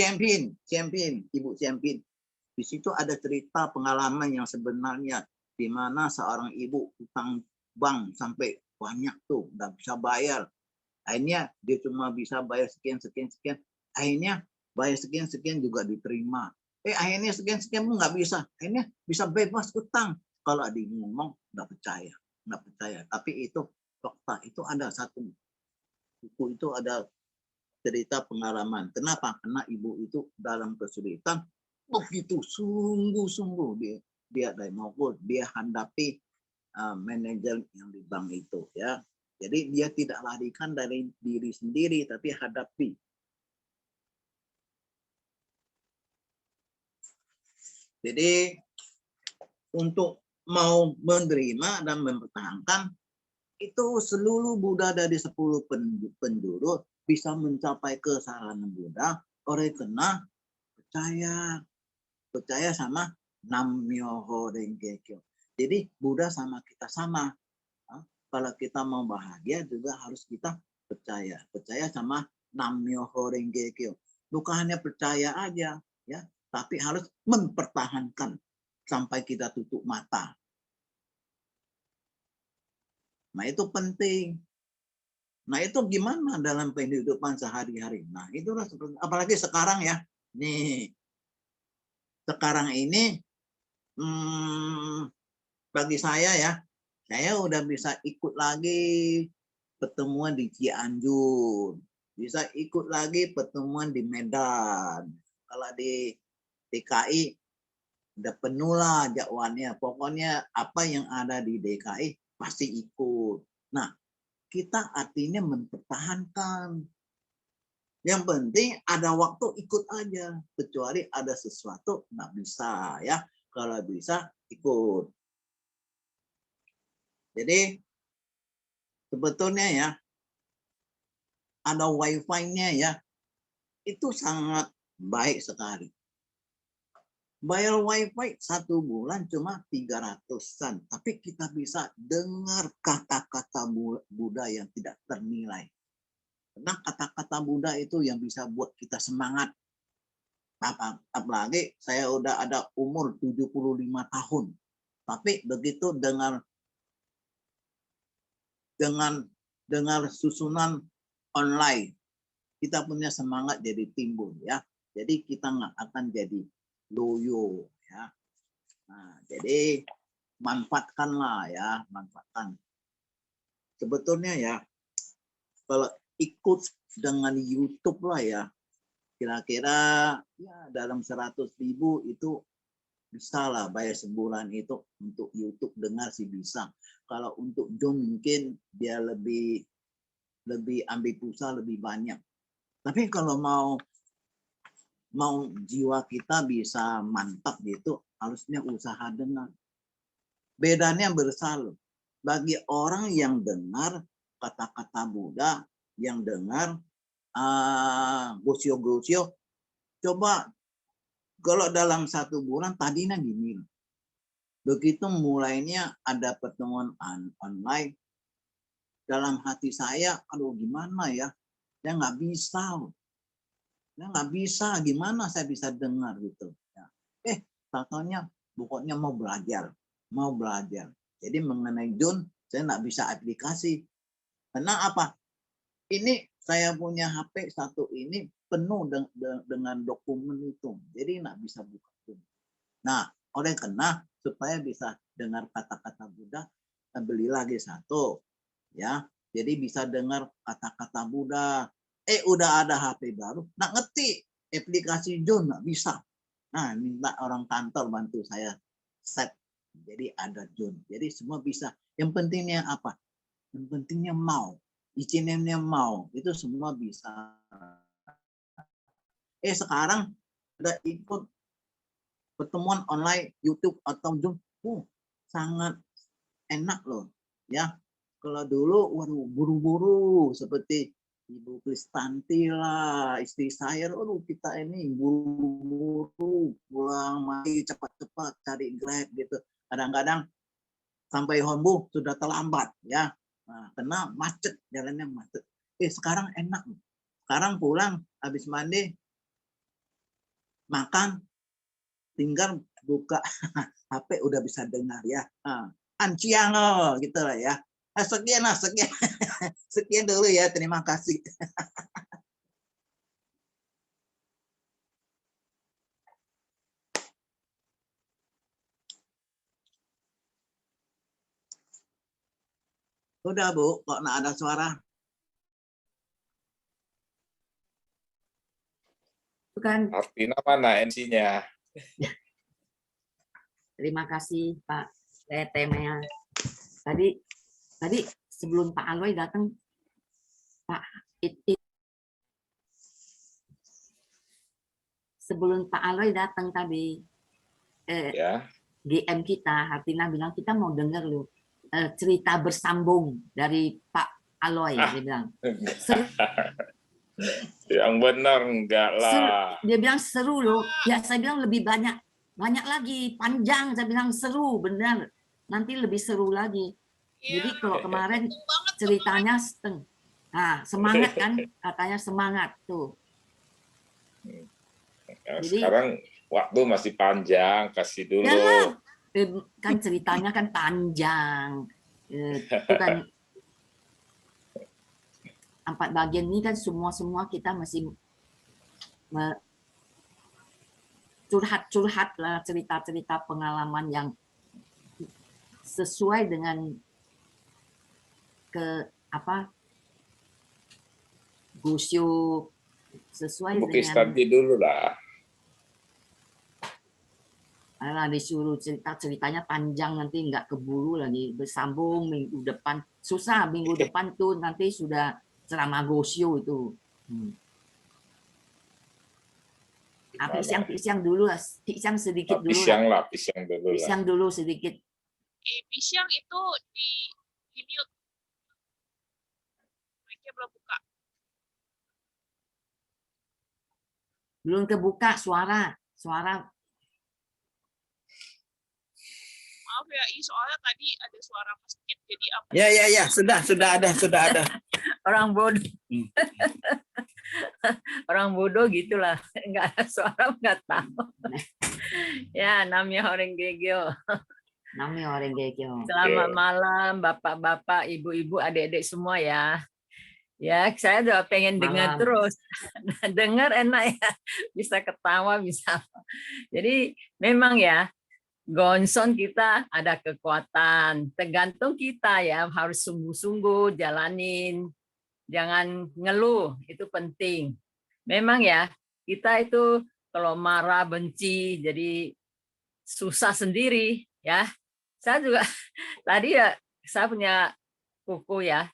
Ibu Champion. Di situ ada cerita pengalaman yang sebenarnya di mana seorang ibu utang bank sampai banyak tuh, nggak bisa bayar. Akhirnya dia cuma bisa bayar sekian, sekian, sekian. Akhirnya bayar sekian, sekian juga diterima. Akhirnya sekian, sekian pun nggak bisa. Akhirnya bisa bebas utang. Kalau dia ngomong nggak percaya. Nggak percaya. Tapi itu fakta. Itu ada satu buku itu ada cerita pengalaman. Kenapa? Karena ibu itu dalam kesulitan begitu sungguh-sungguh dia maupun dia hadapi manajer yang di bank itu ya. Jadi dia tidak larikan dari diri sendiri tapi hadapi. Jadi untuk mau menerima dan mempertahankan itu seluruh Buddha dari 10 penjuru bisa mencapai kesalahan Buddha oleh karena percaya sama Nam-myoho Renge Kyo. Jadi Buddha sama kita sama. Kalau kita mau bahagia juga harus kita percaya sama Nam-myoho Renge Kyo. Bukan hanya percaya aja ya, tapi harus mempertahankan sampai kita tutup mata. Nah, itu penting. Nah, itu gimana dalam kehidupan sehari-hari? Nah, itulah apalagi sekarang ya. Nih, sekarang ini bagi saya udah bisa ikut lagi pertemuan di Cianjur, bisa ikut lagi pertemuan di Medan. Kalau di DKI udah penuh lah jadwalnya. Pokoknya apa yang ada di DKI pasti ikut. Nah, kita artinya mempertahankan. Yang penting ada waktu ikut aja. Kecuali ada sesuatu nggak bisa ya. Kalau bisa ikut. Jadi sebetulnya ya ada wifi-nya ya. Itu sangat baik sekali. Bayar wifi 1 bulan cuma 300-an. Tapi kita bisa dengar kata-kata Buddha yang tidak ternilai. Karena kata-kata Buddha itu yang bisa buat kita semangat. Apalagi saya udah ada umur 75 tahun. Tapi begitu dengan susunan online, kita punya semangat jadi timbul ya. Jadi kita nggak akan jadi loyo ya. Nah, jadi manfaatkanlah ya, manfaatkan. Sebetulnya ya kalau ikut dengan YouTube lah ya, kira-kira ya dalam 100.000 itu bisa lah bayar sebulan itu untuk YouTube dengar sih bisa. Kalau untuk Zoom mungkin dia lebih ambil pulsa lebih banyak. Tapi kalau mau jiwa kita bisa mantap gitu, harusnya usaha dengar. Bedanya bersalur. Bagi orang yang dengar kata-kata Buddha, yang dengar gosio-gosio, coba kalau dalam 1 bulan tadinya gini. Begitu mulainya ada pertemuan online, dalam hati saya, aduh gimana ya, saya nggak bisa. Ya nggak bisa, gimana saya bisa dengar gitu. Ya. Contohnya pokoknya mau belajar. Jadi mengenai Zoom, saya nggak bisa aplikasi. Karena apa? Ini saya punya HP satu ini penuh dengan dokumen itu. Jadi nggak bisa buka Zoom. Nah, oleh karena supaya bisa dengar kata-kata Buddha, beli lagi satu. Ya, jadi bisa dengar kata-kata Buddha. Udah ada HP baru, nggak ngerti aplikasi Zoom nggak bisa. Nah, minta orang kantor bantu saya set. Jadi ada Zoom. Jadi semua bisa. Yang pentingnya apa? Yang pentingnya mau. Izinnya mau. Itu semua bisa. Sekarang ada ikut pertemuan online YouTube atau Zoom. Sangat enak loh. Ya, kalau dulu waduh buru-buru seperti Ibu Kristanti lah, istri saya, kita ini buru-buru pulang mati cepat-cepat cari Grab gitu. Kadang-kadang sampai Hombu sudah terlambat ya. Nah, karena macet, jalannya macet. Sekarang enak. Sekarang pulang habis mandi makan tinggal buka HP udah bisa dengar ya. Anciano gitu lah ya. Sekian lah, sekian. Sekian dulu ya, terima kasih. Udah Bu, kok nggak ada suara? Bukan. Artinya mana NC-nya? Terima kasih Pak Temea. Tadi sebelum Pak Aloy datang, Pak sebelum Pak Aloy datang tadi, Ya. GM kita, Hartina bilang kita mau dengar lu cerita bersambung dari Pak Aloy, dia bilang. Yang benar enggak lah. Dia bilang seru loh. Ya saya bilang lebih banyak lagi, panjang. Saya bilang seru, benar. Nanti lebih seru lagi. Jadi kalau kemarin ceritanya setengah. Nah, semangat kan? Katanya semangat tuh. Ya, Jadi, sekarang waktu masih panjang, kasih dulu. Yalah, kan ceritanya kan panjang. Itu kan 4 bagian ini kan semua kita masih curhat lah, cerita-cerita pengalaman yang sesuai dengan Gusyu, sesuai Bukis dengan tadi dulu lah. disuruh ceritanya panjang, nanti nggak keburu lagi, bersambung minggu depan. Susah, minggu depan tuh nanti sudah ceramah Gosyo itu. Pisang dulu lah, pisang sedikit dulu lah. Pisang dulu lah. Pisang dulu sedikit. Pisang itu di mute. Mic-nya belum buka. Belum kebuka suara. Maaf ya, soalnya tadi ada suara masjid jadi apa? Ya, sudah ada. Orang bodoh. Orang bodoh gitulah, nggak ada suara nggak tahu. Ya, namanya orang gegeo. Namanya orang gegeo. Selamat malam, bapak-bapak, ibu-ibu, adik-adik semua ya. Ya, saya udah pengen dengar terus. Dengar enak ya, bisa ketawa, bisa. Jadi memang ya, Gonson kita ada kekuatan. Tergantung kita ya, harus sungguh-sungguh jalanin. Jangan ngeluh, itu penting. Memang ya, kita itu kalau marah, benci, jadi susah sendiri ya. Saya juga tadi ya, saya punya kuku ya,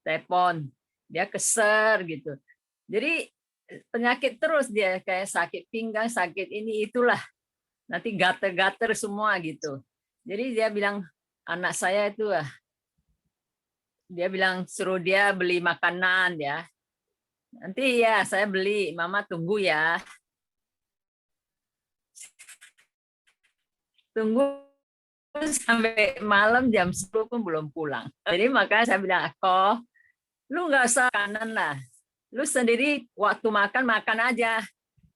tepon, dia keser gitu. Jadi penyakit terus dia, kayak sakit pinggang, sakit ini itulah. Nanti gater-gater semua gitu. Jadi dia bilang, anak saya itu dia bilang suruh dia beli makanan ya. Nanti ya saya beli, mama tunggu ya. Tunggu sampai malam jam 10 pun belum pulang. Jadi makanya saya bilang, kok lu nggak usah kanan lah. Lu sendiri waktu makan aja.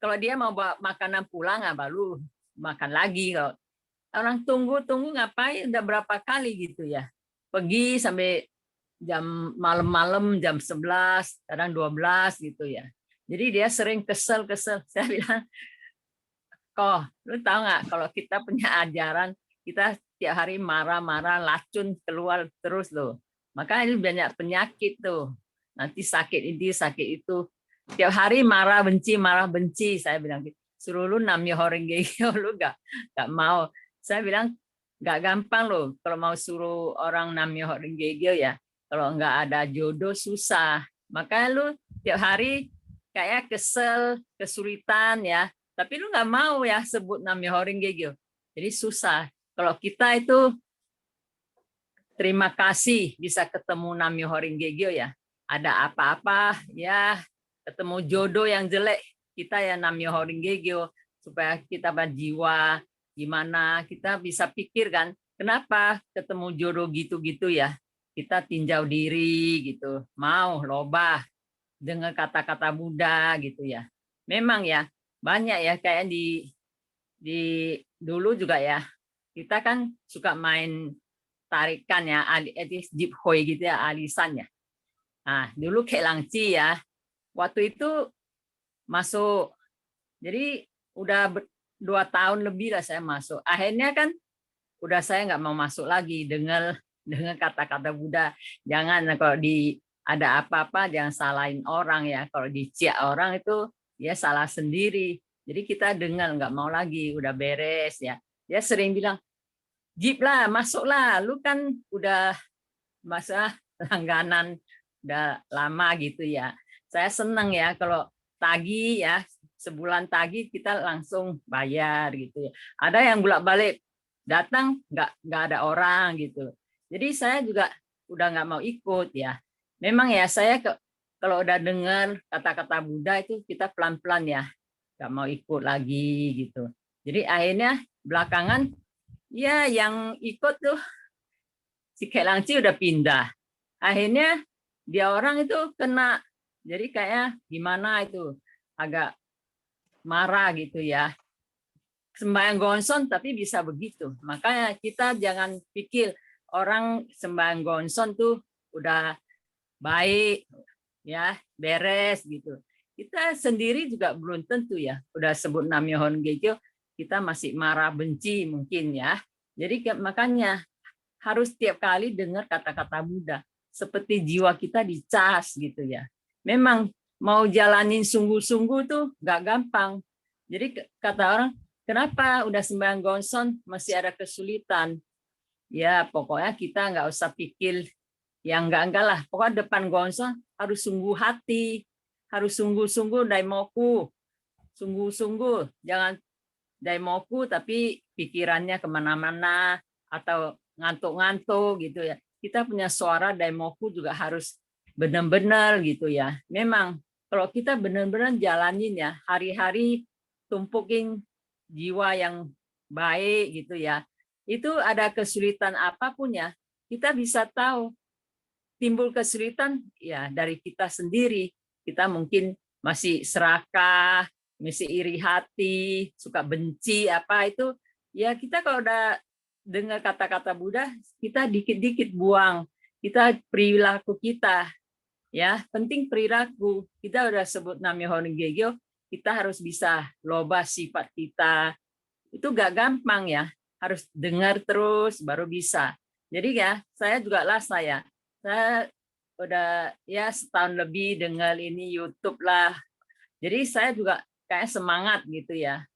Kalau dia mau bawa makanan pulang, baru makan lagi. Kalau orang tunggu ngapain, udah berapa kali gitu ya. Pergi sampai jam malam-malam, jam 11, kadang 12 gitu ya. Jadi dia sering kesel. Saya bilang, kok lu tahu nggak kalau kita punya ajaran, kita tiap hari marah-marah, lacun keluar terus loh. Makanya ini banyak penyakit tuh. Nanti sakit ini, sakit itu. Tiap hari marah benci, saya bilang gitu. Suruh lu namanya orang geo, lu nggak mau. Saya bilang nggak gampang loh kalau mau suruh orang namanya orang geo ya. Kalau nggak ada jodoh susah. Makanya lu tiap hari kayak kesel, kesulitan ya. Tapi lu nggak mau ya sebut namanya orang geo. Jadi susah. Kalau kita itu terima kasih bisa ketemu namanya orang geo ya. Ada apa-apa ya ketemu jodoh yang jelek, kita ya namanya orang gegeo, supaya kita berjiwa gimana, kita bisa pikir kan, kenapa ketemu jodoh gitu-gitu ya, kita tinjau diri gitu, mau lobah dengan kata-kata Buddha gitu ya. Memang ya banyak ya, kayak di dulu juga ya, kita kan suka main tarikan ya, jeep hoi gitu ya, alisannya. Nah, dulu Kelangci ya, waktu itu masuk, jadi udah 2 tahun lebih lah saya masuk. Akhirnya kan udah saya nggak mau masuk lagi dengan kata-kata Buddha. Jangan kalau ada apa-apa jangan salahin orang ya. Kalau diciak orang itu ya salah sendiri. Jadi kita dengar nggak mau lagi, udah beres ya. Dia sering bilang, Jeep lah, masuklah. Lu kan udah masa langganan udah lama gitu ya. Saya senang ya kalau tagih ya, sebulan tagih kita langsung bayar gitu ya. Ada yang bolak-balik datang nggak ada orang gitu. Jadi saya juga udah nggak mau ikut ya. Memang ya saya kalau udah dengar kata-kata Buddha itu kita pelan-pelan ya nggak mau ikut lagi gitu. Jadi akhirnya belakangan ya yang ikut tuh si Kelangci udah pindah. Akhirnya dia orang itu kena, jadi kayak gimana itu agak marah gitu ya. Sembahyang gonson tapi bisa begitu. Makanya kita jangan pikir orang sembahyang gonson tuh udah baik ya, beres gitu. Kita sendiri juga belum tentu ya. Udah sebut Nam Myoho Renge Kyo, kita masih marah benci mungkin ya. Jadi makanya harus tiap kali dengar kata-kata Buddha seperti jiwa kita dicas gitu ya. Memang mau jalanin sungguh-sungguh tuh nggak gampang. Jadi kata orang, kenapa udah sembahyang gonson masih ada kesulitan? Ya pokoknya kita nggak usah pikir yang enggak lah. Pokoknya depan gonson harus sungguh hati, harus sungguh-sungguh daimoku, sungguh-sungguh. Jangan daimoku tapi pikirannya kemana-mana atau ngantuk-ngantuk gitu ya. Kita punya suara daimoku juga harus benar-benar gitu ya. Memang kalau kita benar-benar jalanin ya, hari-hari tumpukin jiwa yang baik gitu ya. Itu ada kesulitan apapun ya, kita bisa tahu timbul kesulitan ya dari kita sendiri. Kita mungkin masih serakah, masih iri hati, suka benci apa itu. Ya kita kalau udah dengar kata-kata Buddha, kita dikit-dikit buang. Kita perilaku kita ya, penting perilaku. Kita udah sebut Nam Myoho Renge Kyo, kita harus bisa loba sifat kita. Itu gak gampang ya, harus dengar terus baru bisa. Jadi ya, saya juga lah saya udah ya setahun lebih dengar ini YouTube lah. Jadi saya juga kayak semangat gitu ya.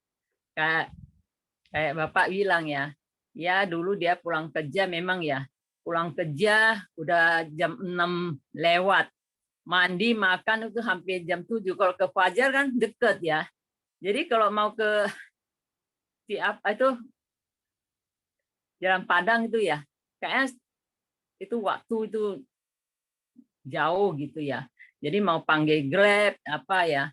Kayak Bapak bilang ya, ya dulu dia pulang kerja memang ya, pulang kerja udah jam 6 lewat. Mandi, makan itu hampir jam 7. Kalau ke Fajar kan deket ya. Jadi kalau mau ke apa itu Jalan Padang itu ya, kayaknya itu waktu itu jauh gitu ya. Jadi mau panggil Grab apa ya.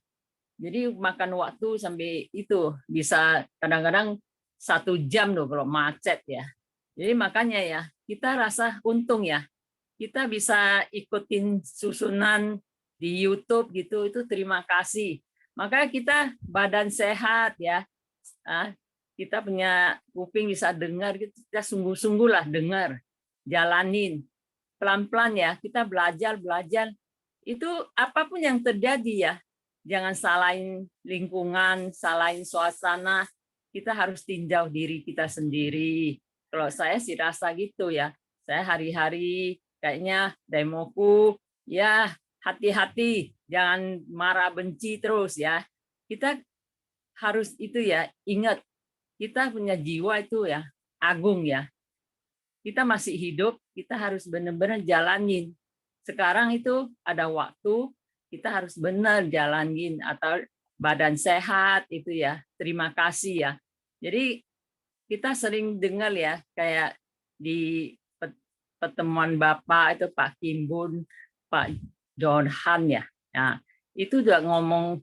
Jadi makan waktu sampai itu bisa kadang-kadang 1 jam loh kalau macet ya. Jadi makanya ya kita rasa untung ya. Kita bisa ikutin susunan di YouTube gitu, itu terima kasih. Makanya kita badan sehat ya. Kita punya kuping bisa dengar, kita sungguh-sungguh lah dengar, jalanin pelan-pelan ya. Kita belajar. Itu apapun yang terjadi ya, jangan salahin lingkungan, salahin suasana. Kita harus tinjau diri kita sendiri. Kalau saya sih rasa gitu ya. Saya hari-hari kayaknya daimoku ya hati-hati, jangan marah benci terus ya. Kita harus itu ya, ingat kita punya jiwa itu ya agung ya. Kita masih hidup, kita harus benar-benar jalanin. Sekarang itu ada waktu, kita harus benar jalanin atau badan sehat itu ya. Terima kasih ya. Jadi kita sering dengar ya kayak di pertemuan Bapak itu Pak Kimbun, Pak John Han ya. Nah, itu juga ngomong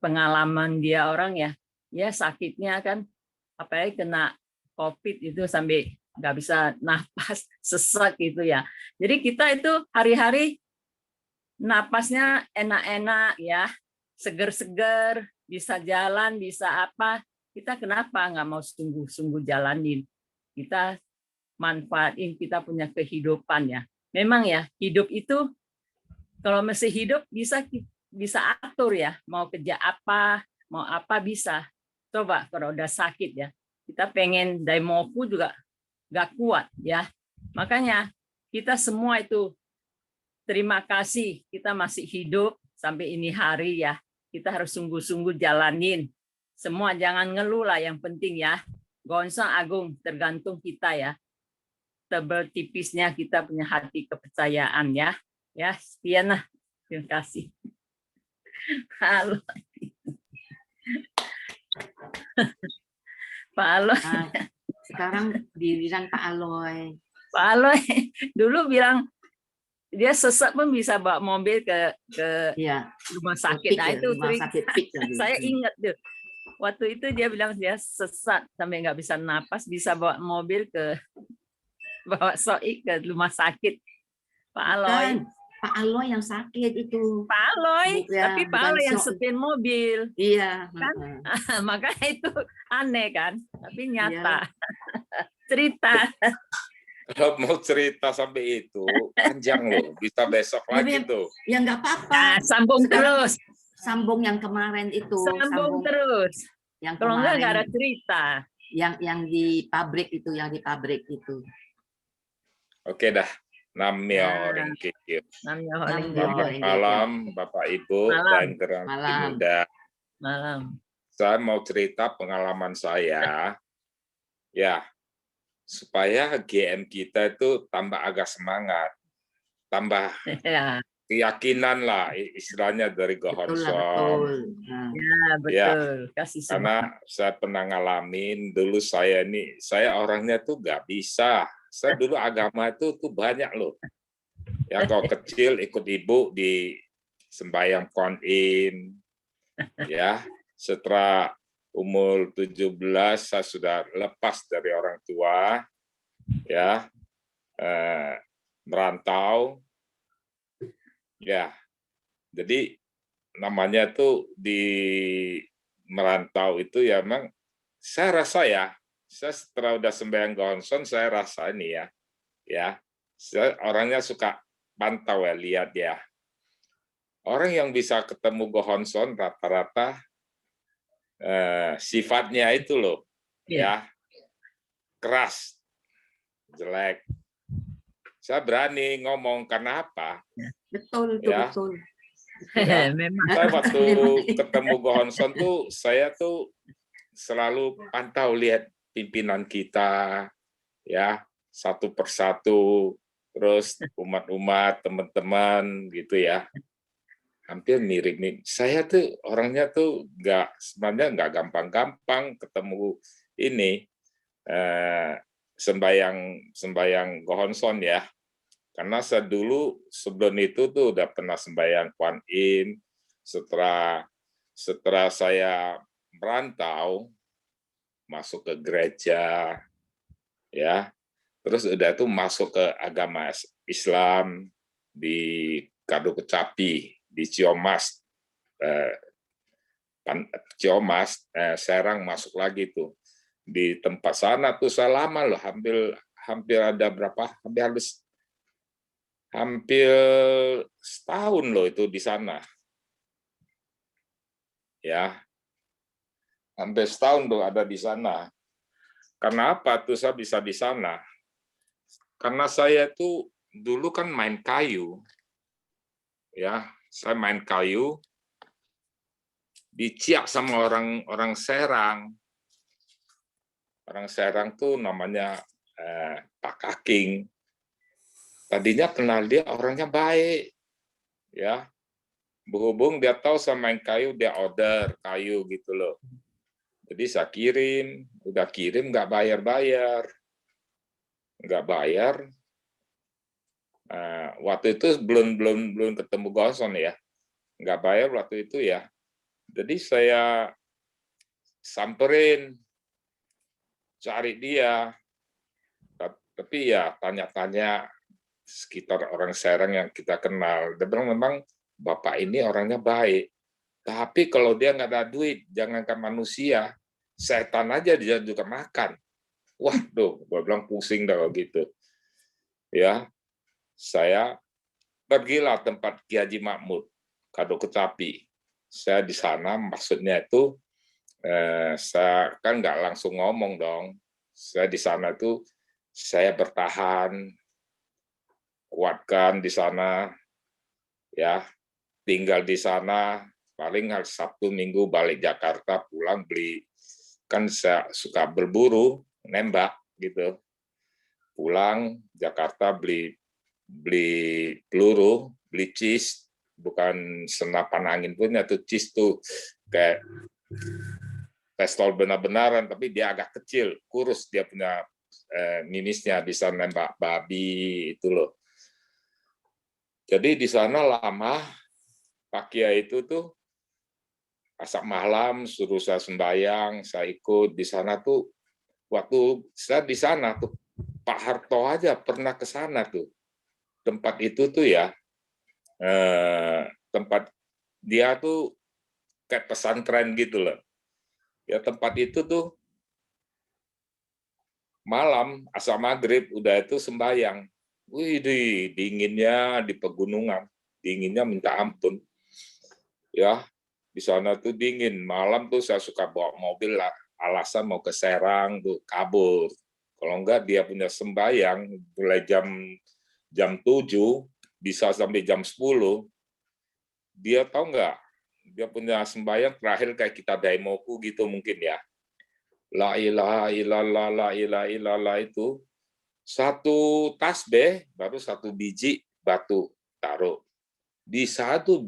pengalaman dia orang ya. Ya sakitnya kan apalagi kena COVID itu sampai nggak bisa napas, sesak gitu ya. Jadi kita itu hari-hari napasnya enak-enak ya, seger-seger, bisa jalan, bisa apa. Kita kenapa nggak mau sungguh-sungguh jalanin? Kita manfaatin kita punya kehidupan ya. Memang ya, hidup itu kalau masih hidup bisa atur ya, mau kerja apa, mau apa bisa. Coba kalau udah sakit ya, kita pengen daimoku juga nggak kuat ya. Makanya kita semua itu terima kasih kita masih hidup sampai ini hari ya. Kita harus sungguh-sungguh jalanin. Semua jangan ngeluh lah, yang penting ya. Gonsang Agung, tergantung kita ya. Tebel tipisnya kita punya hati kepercayaan ya. Ya, sekian lah. Terima kasih. Halo. Pak Aloy. Nah, sekarang giliran Pak Aloy. Pak Aloy dulu bilang dia sesat pun bisa bawa mobil ke Iya, rumah sakit. Nah, itu rumah cerita. sakit PIK tadi. Saya ingat tuh. Waktu itu dia bilang dia sesat sampai nggak bisa napas, bisa bawa mobil bawa Soik ke rumah sakit. Pak Aloy. Kan, Pak Aloy yang sakit itu. Pak Aloy, Bukan- tapi Pak bukan Aloy yang Soik. setir mobil. Iya. Kan? Makanya itu aneh kan, tapi Iya. nyata. Cerita. Kalau mau cerita sampai itu panjang loh, bisa besok lagi Tapi- tuh. Ya nggak apa-apa. Nah, sambung Sekarang- terus. Sambung yang kemarin itu. Sambung terus. Yang Kalau kemarin. nggak ada cerita. Yang di pabrik itu, Oke dah. Namnya Nah. orang kikir. Namanya Namanya Holing orang. Selamat Iya. malam Bapak Ibu Malam. dan generasi Malam. muda. malam. Saya mau cerita pengalaman saya. Ya, supaya GM kita itu tambah agak semangat. Tambah Ya, keyakinan lah istilahnya dari betul lah, Gohonson. betul. Nah, betul. Kasih semangat. Karena saya pernah ngalamin dulu saya orangnya tuh nggak bisa. Saya dulu agama itu tuh banyak loh. Ya kalau kecil ikut ibu di sembahyang Kuan-in. Ya, setelah umur 17 saya sudah lepas dari orang tua. Ya, merantau. Ya, jadi namanya tuh di merantau itu ya memang saya rasa ya, saya setelah udah sembahyang Gohonson saya rasa ini ya, saya orangnya suka pantau ya, lihat ya. Orang yang bisa ketemu Gohonson rata-rata sifatnya itu loh, ya keras, jelek. Saya berani ngomong karena apa? betul itu Ya. betul. Ya. Memang. Saya waktu ketemu Gohonson tuh saya tuh selalu pantau lihat pimpinan kita ya satu persatu, terus umat-umat teman-teman gitu ya, hampir mirip nih. Saya tuh orangnya tuh sebenarnya nggak gampang-gampang ketemu ini sembayang Gohonson ya. Karena saya dulu sebelum itu tuh udah pernah sembahyang Kuan-in. Setelah saya merantau, masuk ke gereja, ya, terus udah tuh masuk ke agama Islam di Kadu Kecapi, di Ciomas, Serang masuk lagi tuh. Di tempat sana tuh saya lama loh, hampir ada berapa? Hampir setahun loh itu di sana. Ya. Hampir setahun tuh ada di sana. Karena apa tuh saya bisa di sana? Karena saya tuh dulu kan main kayu. Ya, saya main kayu diciak sama orang Serang. Orang Serang tuh namanya Pak Kaking. Tadinya kenal dia orangnya baik. Ya. Berhubung dia tahu saya main kayu, dia order kayu gitu loh. Jadi saya kirim, udah kirim nggak bayar. Waktu itu belum ketemu Gohonson ya, nggak bayar waktu itu ya. Jadi saya samperin, cari dia, tapi ya tanya-tanya sekitar orang Serang yang kita kenal. Dia bilang memang Bapak ini orangnya baik. Tapi kalau dia nggak ada duit, jangankan manusia, setan aja dia juga makan. Waduh, gue bilang pusing dah kalau gitu. Ya, saya pergilah tempat Ki Haji Mahmud, Kado Kecapi. Saya di sana maksudnya itu saya kan nggak langsung ngomong dong. Saya di sana tuh saya bertahan, kuatkan di sana, ya tinggal di sana. Paling hari Sabtu Minggu balik Jakarta pulang beli, kan saya suka berburu nembak gitu. Pulang Jakarta beli peluru, beli cis, bukan senapan angin punya tuh cis tuh kayak pistol benar-benaran, tapi dia agak kecil, kurus dia punya minisnya, bisa nembak babi itu loh. Jadi di sana lama Pak Kiai itu tuh asap malam suruh saya sembahyang, saya ikut di sana tuh. Waktu saya di sana tuh Pak Harto aja pernah ke sana tuh. Tempat itu tuh ya, tempat dia tuh kayak pesantren gitu loh. Ya tempat itu tuh malam asal maghrib udah itu sembahyang. Wih, dinginnya di pegunungan, dinginnya minta ampun. Ya, di sana tuh dingin. Malam tuh saya suka bawa mobil lah, alasan mau ke Serang tuh kabur. Kalau enggak dia punya sembahyang mulai jam 7 bisa sampai jam 10. Dia tahu enggak? Dia punya sembahyang terakhir kayak kita daimoku gitu mungkin ya. La ilaha illallah, la ilaha illallah itu satu tasbih baru satu biji batu taruh. Di satu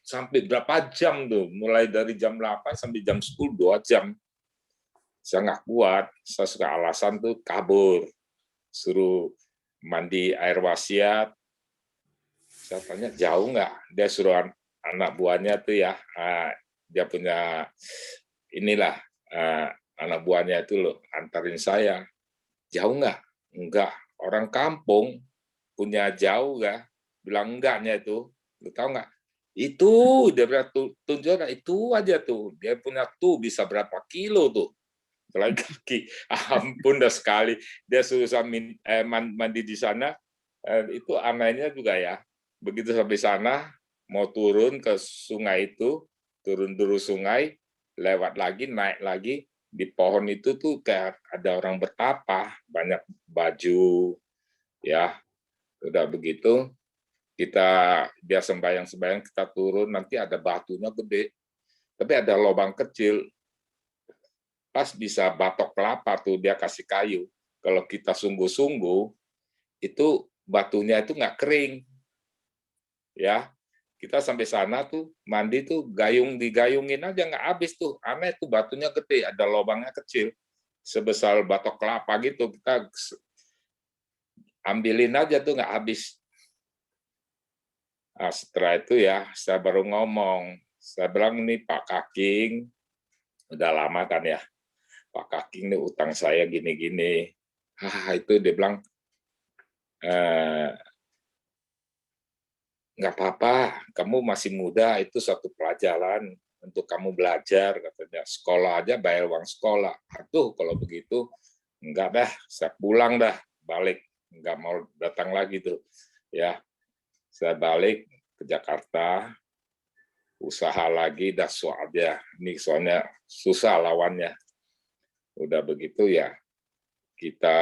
sampai berapa jam tuh, mulai dari jam 8 sampai jam 10, 2 jam. Saya nggak kuat, saya suka alasan tuh kabur. Suruh mandi air wasiat. Saya tanya jauh nggak? Dia suruh anak buahnya tuh ya, dia punya inilah, anak buahnya itu loh, antarin saya. Jauh nggak? Enggak. Orang kampung punya jauh nggak? Bilang enggaknya itu. Lu tahu nggak? Itu dia tunjuk itu aja tuh. Dia punya tuh bisa berapa kilo tuh. Selain kaki. Ampun dah sekali. Dia susah mandi di sana. Itu anehnya juga ya. Begitu sampai sana, mau turun ke sungai itu, turun dulu sungai, lewat lagi, naik lagi, di pohon itu tuh kayak ada orang bertapa, banyak baju, ya. Udah begitu, dia sembahyang kita turun, nanti ada batunya gede, tapi ada lubang kecil, pas bisa batok kelapa tuh dia kasih kayu. Kalau kita sungguh-sungguh, itu batunya itu nggak kering, ya. Kita sampai sana tuh mandi tuh digayungin aja nggak habis tuh, aneh tuh batunya gede, ada lubangnya kecil, sebesar batok kelapa gitu, kita ambilin aja tuh nggak habis. Nah, setelah itu ya, saya baru ngomong. Saya bilang, ini Pak Kaking, udah lama kan ya, Pak Kaking ini utang saya gini-gini. Itu dia bilang, nggak apa-apa, kamu masih muda, itu suatu pelajaran untuk kamu belajar, katanya. Sekolah aja bayar uang sekolah. Aduh, kalau begitu, enggak dah, saya pulang dah, balik. Nggak mau datang lagi tuh. Ya, saya balik ke Jakarta, usaha lagi, dah soalnya. Ini soalnya susah lawannya. Udah begitu ya, kita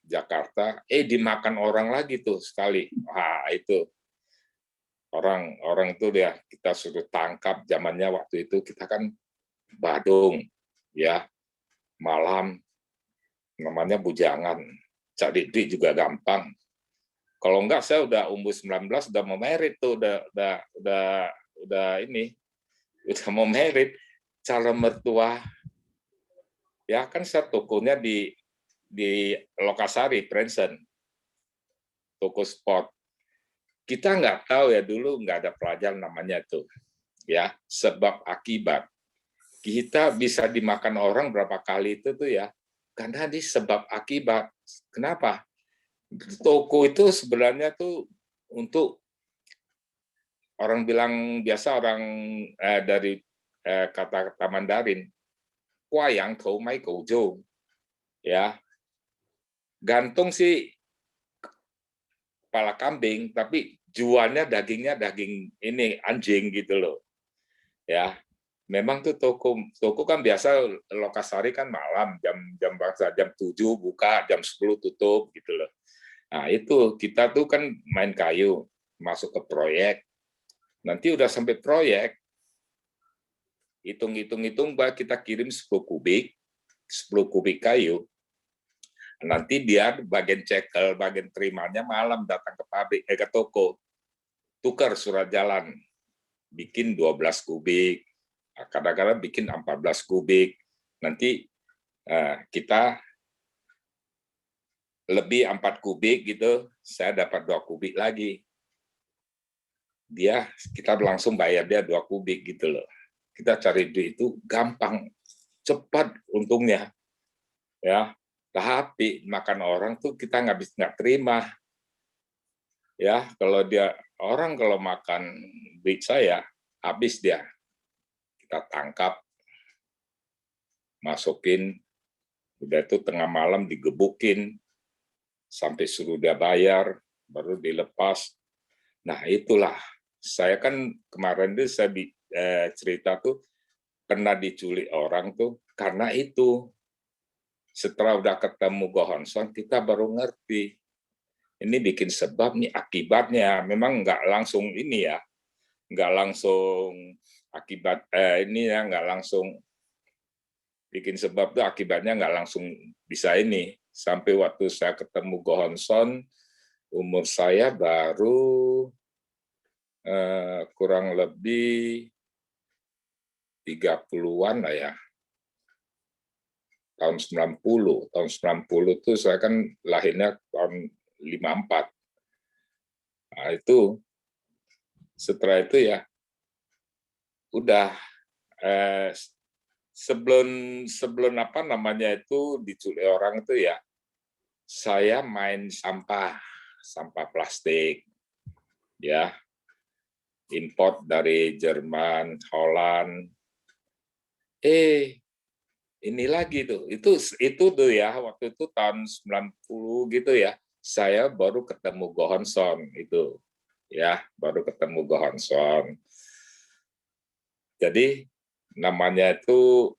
Jakarta, dimakan orang lagi tuh sekali. Wah, itu. Orang itu dia kita suruh tangkap, zamannya waktu itu kita kan Badung, ya, malam, namanya bujangan. Cari duit juga gampang. Kalau enggak saya udah umur 19 udah mau merit tuh, udah ini, udah mau merit, calon mertua. Ya kan saya tokonya di Lokasari, Prensen, toko sport. Kita nggak tahu ya, dulu nggak ada pelajaran namanya tuh, ya, sebab akibat. Kita bisa dimakan orang berapa kali itu tuh ya, karena di sebab akibat. Kenapa? Toko itu sebenarnya tuh untuk orang bilang biasa, orang dari kata-kata Mandarin, kuayang tou mai gou zhou, ya, gantung sih kepala kambing, tapi jualnya dagingnya daging ini anjing gitu loh. Ya, memang tuh toko kan biasa Lokasari kan malam jam bangsa jam 7 buka, jam 10 tutup gitu loh. Nah, itu kita tuh kan main kayu, masuk ke proyek. Nanti udah sampai proyek, hitung kita kirim 10 kubik kayu. Nanti dia bagian cekel, bagian terimanya malam datang ke pabrik, ke toko, tukar surat jalan, bikin 12 kubik, kadang-kadang bikin 14 kubik. Nanti kita lebih 4 kubik gitu, saya dapat 2 kubik lagi. Kita langsung bayar dia 2 kubik gitu loh. Kita cari duit itu gampang, cepat untungnya. Ya, tapi makan orang tuh kita nggak terima. Ya, kalau orang kalau makan duit saya, habis dia. Kita tangkap, masukin, udah itu tengah malam digebukin, sampai suruh dia bayar, baru dilepas. Nah, itulah. Saya kan kemarin tuh saya cerita tuh, pernah diculik orang tuh, karena itu. Setelah udah ketemu Gohonson, kita baru ngerti. Ini bikin sebab nih akibatnya. Memang nggak langsung ini ya, nggak langsung akibat ini ya, nggak langsung bikin sebab tuh akibatnya nggak langsung bisa ini. Sampai waktu saya ketemu Gohonson, umur saya baru kurang lebih 30-an lah ya. Tahun 90. Tahun 90 tuh saya kan lahirnya tahun 54. Nah, itu setelah itu ya udah sebelum apa namanya itu diculik orang itu ya, saya main sampah plastik ya, import dari Jerman, Holland. Ini lagi tuh, itu tuh ya, waktu itu tahun 90 gitu ya, saya baru ketemu Gohonson itu, ya, baru ketemu Gohonson. Jadi namanya itu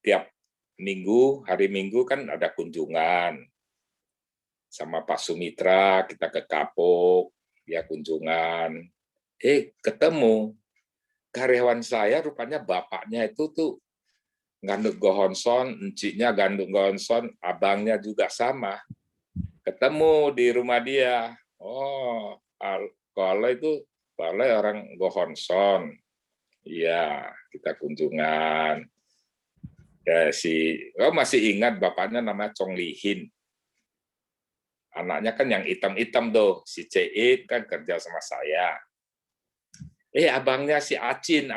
tiap minggu, hari Minggu kan ada kunjungan sama Pak Sumitra, kita ke Kapuk, ya kunjungan. Ketemu karyawan saya, rupanya bapaknya itu tuh gandung Gohonson, enciknya gandung Gohonson, abangnya juga sama. Ketemu di rumah dia. Oh, kalau itu orang Gohonson. Iya, kita kunjungan. Ya, masih ingat bapaknya namanya Chong Lihin. Anaknya kan yang hitam-hitam tuh, si Ceit kan kerja sama saya. Abangnya si Acin.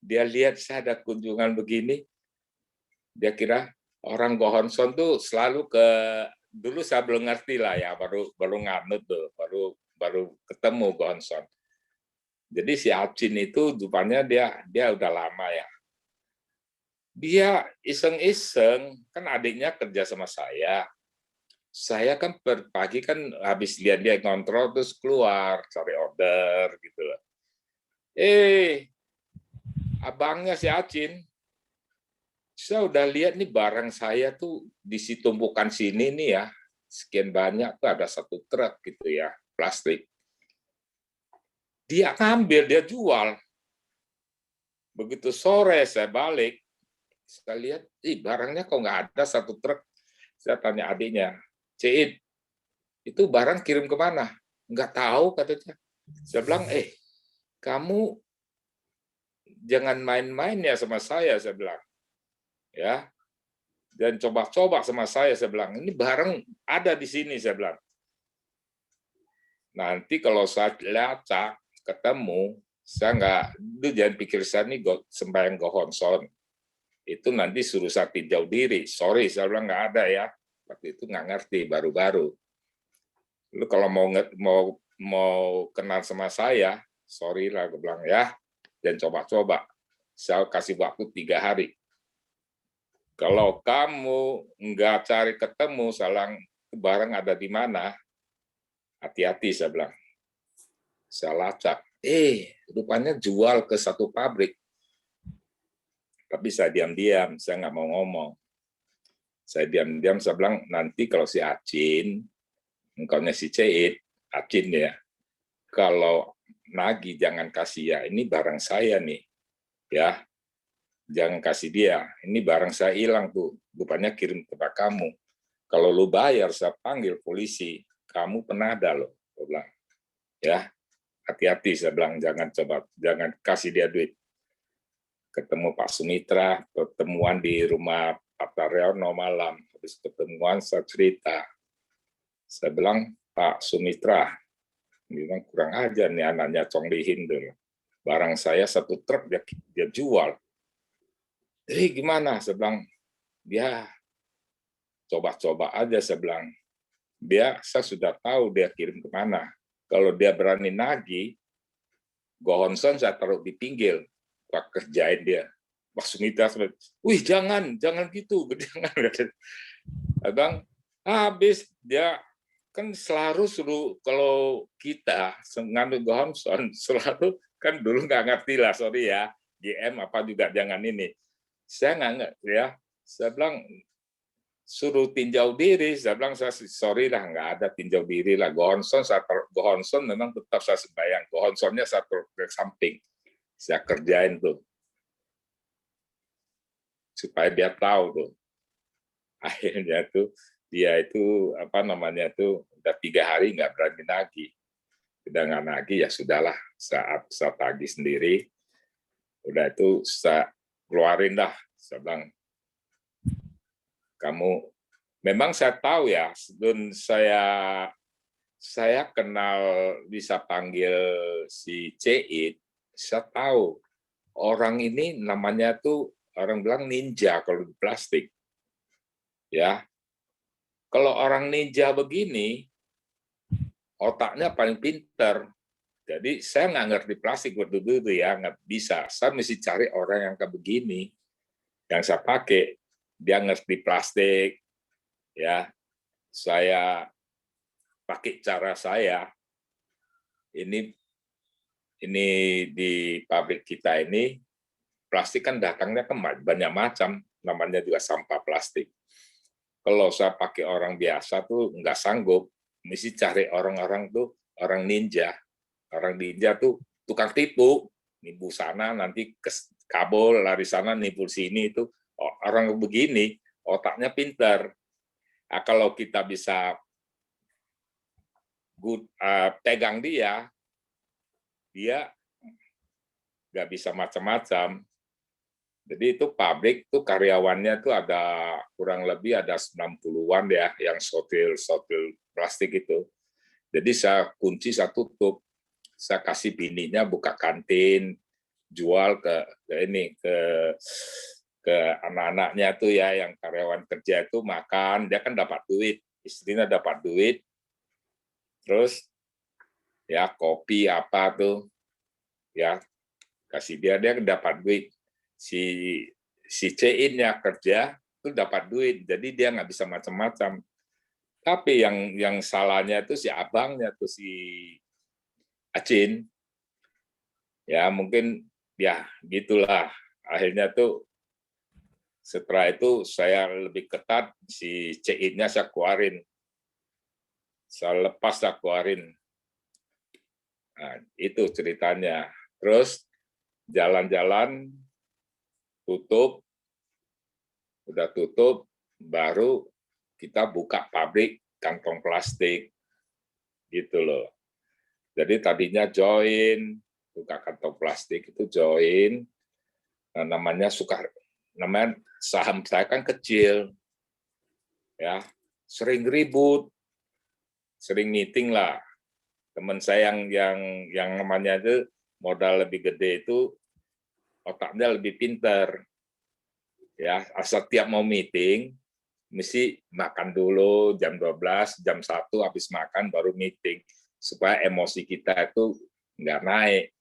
Dia lihat saya ada kunjungan begini, dia kira orang Gohonson tuh selalu dulu saya belum ngerti lah ya, baru nganut tuh, baru ketemu Gohonson. Jadi si Acin itu rupanya dia udah lama ya. Dia iseng-iseng, kan adiknya kerja sama saya. Saya kan pagi kan habis lihat dia ngontrol terus keluar cari order gitu loh. Abangnya si Acin, saya udah lihat nih barang saya tuh di tumpukan sini nih ya, sekian banyak tuh ada 1 truk gitu ya, plastik. Dia ngambil, dia jual. Begitu sore saya balik, saya lihat, barangnya kok nggak ada 1 truk. Saya tanya adiknya, Ceit, itu barang kirim kemana? Nggak tahu katanya. Saya bilang, kamu jangan main-main ya sama saya bilang. Ya. Dan coba-coba sama saya bilang. Ini barang ada di sini, saya bilang. Nanti kalau saya lacak, ketemu, saya nggak, itu jangan pikir saya ini sembahyang Gohonson. Itu nanti suruh saya tinjau diri. Sorry, saya bilang nggak ada ya. Waktu itu nggak ngerti, baru-baru. Lu kalau mau kenal sama saya, sorry lah, gue bilang ya. Dan coba-coba. Saya kasih waktu 3 hari. Kalau kamu nggak cari ketemu barang ada di mana, hati-hati saya bilang. Saya lacak. Rupanya jual ke satu pabrik. Tapi saya diam-diam, saya nggak mau ngomong. Saya diam-diam, saya bilang, nanti kalau si Acin, engkaunya si Ceit, Acin ya, kalau nagih jangan kasih ya, ini barang saya nih, ya, jangan kasih dia, ini barang saya hilang tuh, rupanya kirim kepada kamu. Kalau lu bayar, saya panggil polisi, kamu penada loh, saya bilang, ya, hati-hati, saya bilang, jangan kasih dia duit. Ketemu Pak Sumitra, pertemuan di rumah Pak Taryono malam, habis pertemuan saya cerita, saya bilang, Pak Sumitra, memang kurang ajar nih anaknya Chong Li Hin dulu. Barang saya 1 truk dia jual. Gimana? Saya bilang, dia coba-coba aja, saya bilang. Saya sudah tahu dia kirim kemana. Kalau dia berani nagih, Gohonson saya taruh di pinggir. Pak kerjain dia. Pak Sumitra, wih jangan gitu. Jangan. Abang, habis dia kan selalu suruh, kalau kita ngambil Gohonson, selalu kan dulu nggak ngerti lah, sorry ya, GM apa juga jangan ini. Saya nggak ngerti ya, saya bilang suruh tinjau diri, saya bilang sorry lah, nggak ada tinjau diri lah. Gohonson memang tetap saya sembayang, Gohonsonnya saya taruh ke samping, saya kerjain tuh supaya dia tahu tuh. Akhirnya tuh dia itu apa namanya tuh udah 3 hari nggak berani nagih. Udah nggak nagih ya sudahlah, saat saya tagih sendiri, udah itu saya keluarin dah. Saya bilang, kamu memang saya tahu ya, sebelum saya kenal bisa panggil si Ceit, saya tahu orang ini namanya tuh orang bilang ninja kalau di plastik. Ya. Kalau orang ninja begini, otaknya paling pinter. Jadi saya nggak ngerti plastik berdua ya, nggak bisa. Saya mesti cari orang yang kayak begini. Yang saya pakai, dia ngerti plastik. Ya, saya pakai cara saya. Ini di pabrik kita ini, plastik kan datangnya kan banyak macam, namanya juga sampah plastik. Kalau saya pakai orang biasa tuh nggak sanggup, mesti cari orang-orang tuh orang ninja. Orang ninja tuh tukang tipu, nipu sana nanti ke kabel, lari sana nipu sini itu orang begini otaknya pintar. Nah, kalau kita bisa pegang dia nggak bisa macam-macam. Jadi itu pabrik tuh karyawannya tuh ada kurang lebih ada 90-an ya yang sotil plastik itu. Jadi saya kunci, saya tutup. Saya kasih bininya buka kantin, jual ke anak-anaknya tuh ya yang karyawan kerja itu makan, dia kan dapat duit, istrinya dapat duit. Terus ya kopi apa tuh ya kasih dia dapat duit. Si Ceit-nya kerja itu dapat duit, jadi dia nggak bisa macam-macam. Tapi yang salahnya itu si abangnya tuh si Acin, ya mungkin ya gitulah. Akhirnya tuh setelah itu saya lebih ketat, si Ceit-nya saya keluarin, saya lepas saya keluarin. Nah, itu ceritanya. Terus jalan-jalan udah tutup, baru kita buka pabrik kantong plastik, gitu loh. Jadi tadinya join, buka kantong plastik itu join, namanya saham saya kan kecil, ya sering ribut, sering meeting lah. Teman saya yang namanya itu modal lebih gede itu otaknya lebih pintar. Ya, asal tiap mau meeting, mesti makan dulu jam 12, jam 1 habis makan baru meeting. Supaya emosi kita itu nggak naik.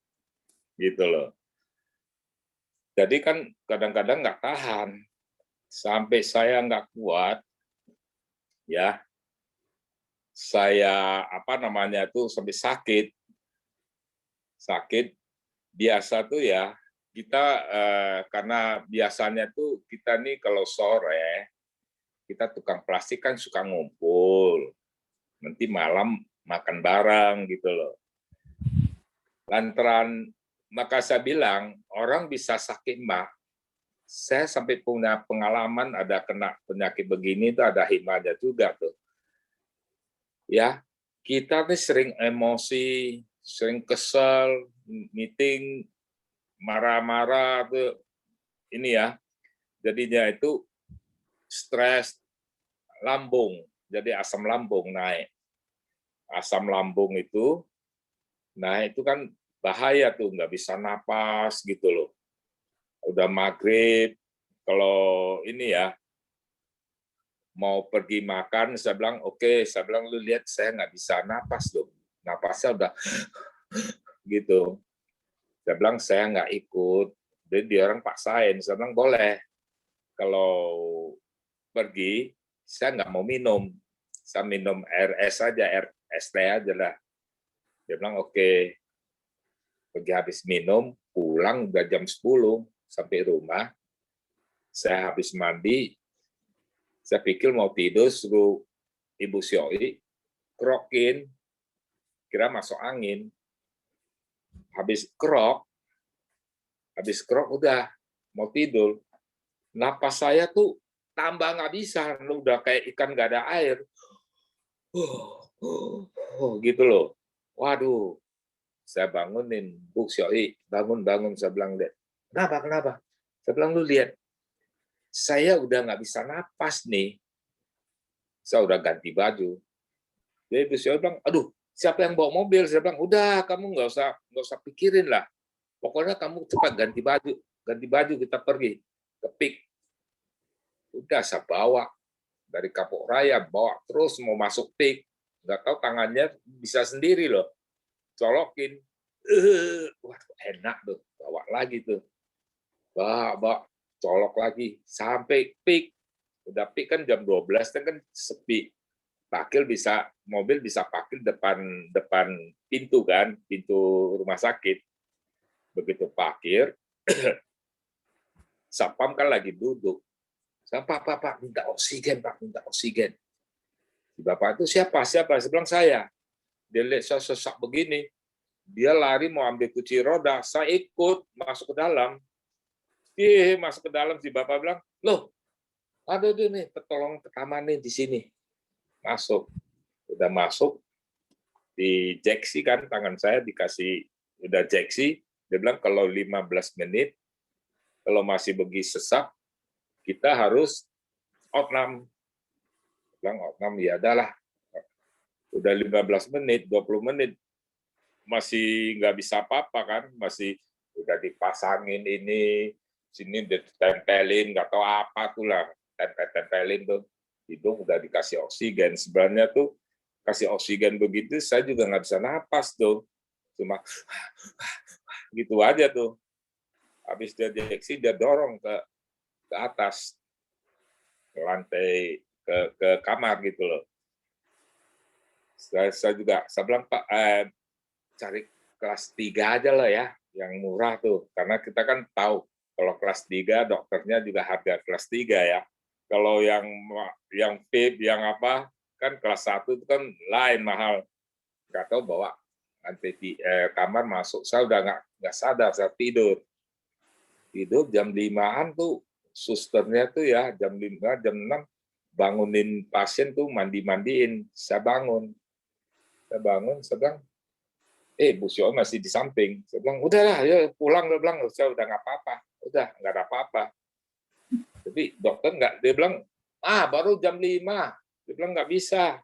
Gitu loh. Jadi kan kadang-kadang nggak tahan. sampai saya nggak kuat, ya, saya sampai sakit. Biasa tuh ya kita karena biasanya tuh kita nih kalau sore kita tukang plastik kan suka ngumpul, nanti malam makan bareng gitu loh. Lantaran maka saya bilang orang bisa sakit mah. Saya sampai punya pengalaman ada kena penyakit begini tuh ada hikmahnya juga tuh. Ya, kita nih sering emosi, sering kesel, meeting, marah-marah tuh ini ya. Jadinya itu stres lambung, jadi asam lambung naik. Asam lambung itu, nah itu kan bahaya tuh, nggak bisa napas gitu loh. Udah maghrib, kalau ini ya, mau pergi makan, saya bilang, oke, saya bilang, lu lihat saya nggak bisa napas loh. Napasnya udah gitu. Saya bilang, saya nggak ikut. Jadi dia orang paksain, saya bilang, boleh. Kalau pergi, saya nggak mau minum. Saya minum air es aja, air es teh aja lah. Dia bilang, oke. Pergi habis minum, pulang udah jam 10, sampai rumah. Saya habis mandi, saya pikir mau tidur, suruh Ibu Syoi, kerokin, kira masuk angin. Habis kerok udah mau tidur. Napas saya tuh tambah nggak bisa, udah kayak ikan nggak ada air. Gitu loh. Waduh, saya bangunin Bu Syoi, bangun, saya bilang, kenapa? Saya bilang, lu lihat, saya udah nggak bisa napas nih. Saya udah ganti baju. Jadi Bu Syoi bilang, aduh, siapa yang bawa mobil? Saya bilang, udah, kamu nggak usah pikirin lah. Pokoknya kamu cepat ganti baju kita pergi ke PIK. Udah saya bawa dari Kapuk Raya, bawa terus mau masuk PIK. Nggak tahu tangannya bisa sendiri loh, colokin. Waduh, enak tuh, bawa lagi tuh. Bawa, colok lagi sampai PIK. Udah PIK kan jam 12 kan sepi. Mobil bisa parkir depan pintu kan, pintu rumah sakit. Begitu parkir, satpam kan lagi duduk. Saya, Pak, minta oksigen, Pak, minta oksigen. Bapak itu siapa? Saya bilang, saya. Dia lihat saya sesak begini. Dia lari mau ambil kunci roda. Saya ikut masuk ke dalam. Masuk ke dalam, si Bapak bilang, loh, aduh nih, tolong ke kamar nih di sini. Masuk. Udah masuk, dijeksi kan tangan saya, dikasih, udah jeksi. Dia bilang, kalau 15 menit, kalau masih begitu sesak, kita harus outnam. Bilang outnam, ya adalah. Udah 15 menit, 20 menit, masih nggak bisa apa-apa kan, masih udah dipasangin ini, sini ditempelin, nggak tahu apa tuh lah, tempelin tuh. Hidung udah dikasih oksigen. Sebenarnya tuh kasih oksigen begitu, saya juga nggak bisa napas tuh. Cuma gitu aja tuh. Habis dia injeksi, dia dorong ke atas, ke lantai, ke kamar gitu loh. Saya bilang, Pak, cari kelas 3 aja lah ya, yang murah tuh. Karena kita kan tahu, kalau kelas 3, dokternya juga harga kelas 3 ya. Kalau yang VIP, yang apa, kan kelas 1 itu kan lain mahal. Nggak tahu bawa nanti kamar masuk, saya udah nggak sadar, saya tidur jam 5-an tuh, susternya tuh ya, jam 5, jam 6, bangunin pasien tuh, mandi-mandiin. Saya bangun, saya bilang, Bu Syoi masih di samping. Saya bilang, udahlah, ya pulang. Dia bilang, saya udah nggak apa-apa. Udah, nggak ada apa-apa. Tapi dokter nggak, dia bilang, baru jam 5. Dia bilang, nggak bisa.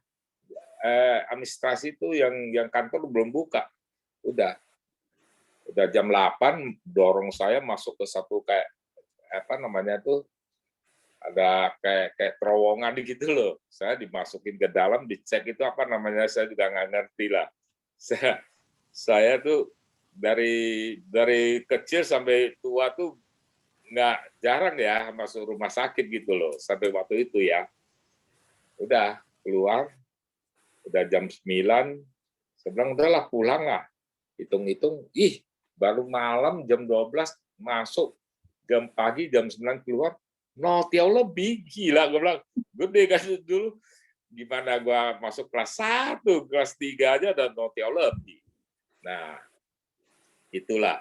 Administrasi itu yang kantor belum buka. Udah jam 8, dorong saya masuk ke satu kayak, apa namanya tuh, ada kayak terowongan gitu loh. Saya dimasukin ke dalam, dicek itu apa namanya, saya juga nggak ngerti lah. Saya tuh dari kecil sampai tua tuh nggak jarang ya masuk rumah sakit gitu loh sampai waktu itu ya. Udah keluar, udah jam 9, saya bilang udahlah pulang lah. Hitung-hitung, baru malam jam 12 masuk, jam pagi jam 9 keluar, notiau lebih, gila gue bilang, gede kan dulu. Gimana gue masuk kelas 1, kelas 3 aja udah notiau lebih. Nah, itulah.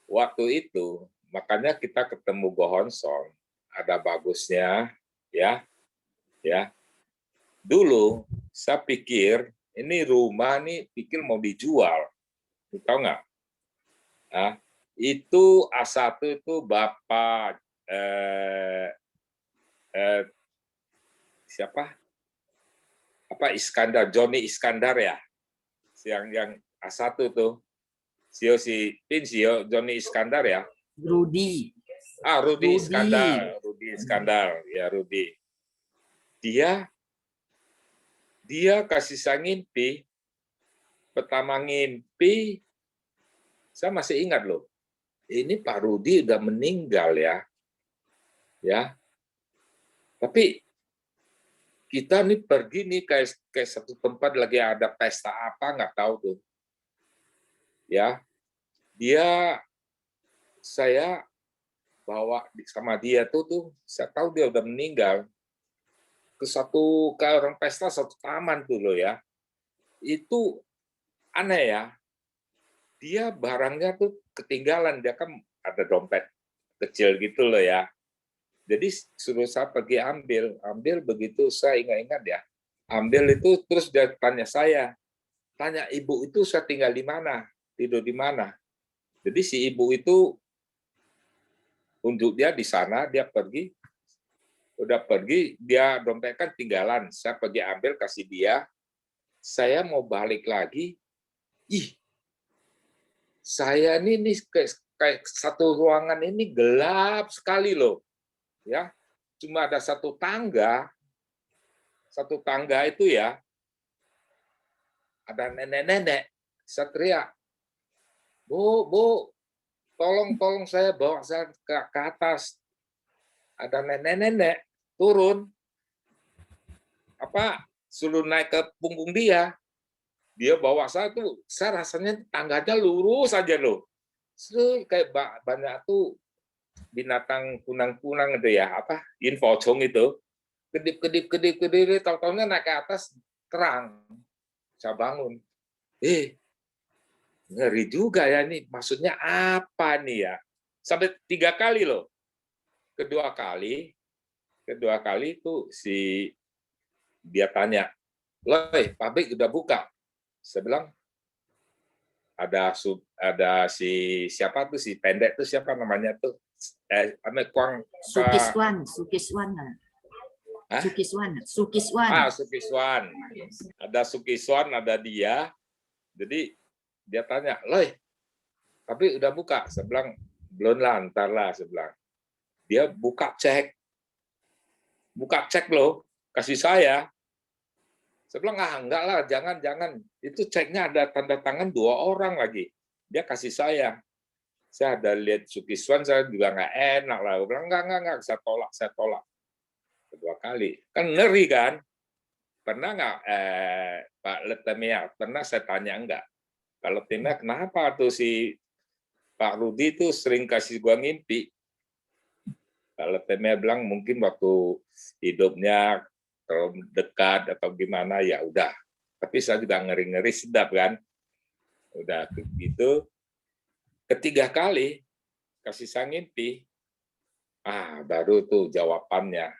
Waktu itu, makanya kita ketemu Go Hon Son, ada bagusnya, ya. Dulu, saya pikir, ini rumah nih, pikir mau dijual. Tahu nggak? Nah, itu A1 itu Bapak siapa? Apa Iskandar, Johnny Iskandar ya? Yang A1 tuh. Johnny Iskandar ya. Rudy. Rudy Iskandar, ya Rudy. Dia kasih saya ngimpi. Pertama ngimpi, saya masih ingat loh. Ini Pak Rudy udah meninggal ya. Tapi kita nih pergi nih kayak satu tempat lagi ada pesta apa nggak tahu tuh. Ya, saya bawa sama dia tuh saya tahu dia udah meninggal ke orang pesta satu taman tuh loh ya. Itu aneh ya. Dia barangnya tuh ketinggalan, dia kan ada dompet kecil gitu loh ya. Jadi suruh saya pergi ambil begitu saya ingat ya. Ambil itu terus dia tanya ibu itu saya tinggal di mana, tidur di mana. Jadi si ibu itu unjuk dia di sana, dia pergi, udah pergi, dia dompet kan tinggalan, saya pergi ambil kasih dia, saya mau balik lagi, saya ini kayak satu ruangan ini gelap sekali loh, ya, cuma ada satu tangga itu ya, ada nenek-nenek, saya teriak, Bu, tolong saya bawa saya ke atas, ada nenek-nenek turun, suruh naik ke punggung dia bawa saya tuh, saya rasanya tangganya lurus aja loh. Kayak banyak tuh binatang kunang-kunang itu ya, infocong itu. Kedip, tahu-tahunya naik ke atas, terang. Saya bangun. Ngeri juga ya nih, maksudnya apa nih ya? Sampai 3 kali loh. Kedua kali itu dia tanya, "Loh, pabrik udah buka?" Saya bilang, ada siapa tuh si pendek tuh siapa namanya tuh Sukiswan. Sukiswan. Ada Sukiswan, ada dia. Jadi dia tanya, "Loh, tapi udah buka?" Saya bilang, "Belum lah, ntar lah." Saya bilang. Dia buka cek loh, kasih saya. Saya bilang, enggak lah, jangan. Itu ceknya ada tanda tangan 2 orang lagi. Dia kasih saya. Saya ada lihat Sukiswan, saya juga nggak enak lah. Saya bilang, enggak, saya tolak. Kedua kali. Kan ngeri kan? Pernah nggak, Pak Letemia, pernah saya tanya enggak? Pak Letemia, kenapa tuh si Pak Rudy tuh sering kasih gua ngimpi? Pak Letemia bilang, mungkin waktu hidupnya terlalu dekat atau gimana, ya udah. Tapi saya juga ngeri-ngeri sedap kan. Udah begitu. Ketiga kali kasih saya ngimpi, baru tuh jawabannya.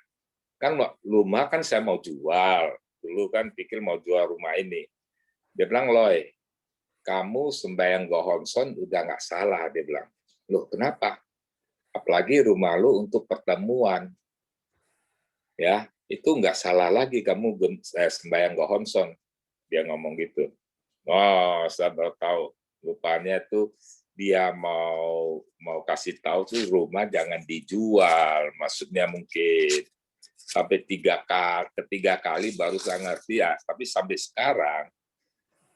Kan rumah kan saya mau jual. Dulu kan pikir mau jual rumah ini. Dia bilang, "Loy, kamu sembahyang Go Hon Son udah nggak salah." Dia bilang. "Loh, kenapa? Apalagi rumah lu untuk pertemuan. Ya, itu nggak salah lagi kamu sembahyang Go Hon Son." Dia ngomong gitu. Saya baru tahu. Rupanya tuh dia mau kasih tahu tuh rumah jangan dijual. Maksudnya mungkin sampai ketiga kali baru saya ngerti ya. Tapi sampai sekarang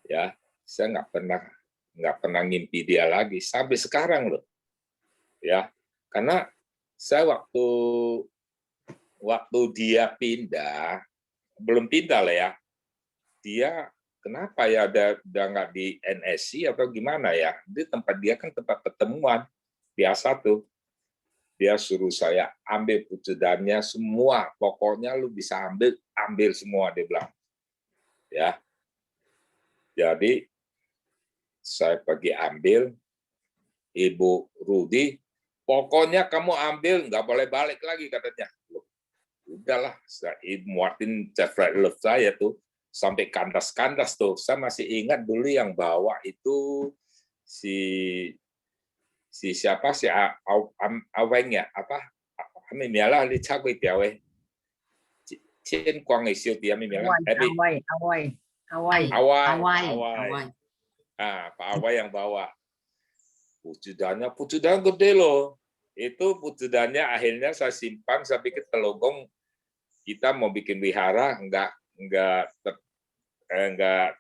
ya saya nggak pernah ngimpi dia lagi sampai sekarang loh. Ya, karena saya waktu dia pindah, belum pindah lah ya, dia kenapa ya udah nggak di NSC atau gimana ya? Di tempat dia kan tempat pertemuan biasa tuh. Dia suruh saya ambil pucudannya semua, pokoknya lu bisa ambil semua, dia bilang. Ya, jadi saya pergi ambil, Ibu Rudi, pokoknya kamu ambil, nggak boleh balik lagi katanya. Loh, udahlah, Ibu Martin Jeffrey Love saya tuh sampai kandas-kandas tuh. Saya masih ingat dulu yang bawa itu si siapa si Aweng ya, apa miala li chagui tiawe Cien Quang Isiu dia miala Awai. Awai. Pak Awai yang bawa pucudannya gede loh. Itu pucudannya akhirnya saya simpan, saya pikir Telogong kita mau bikin wihara enggak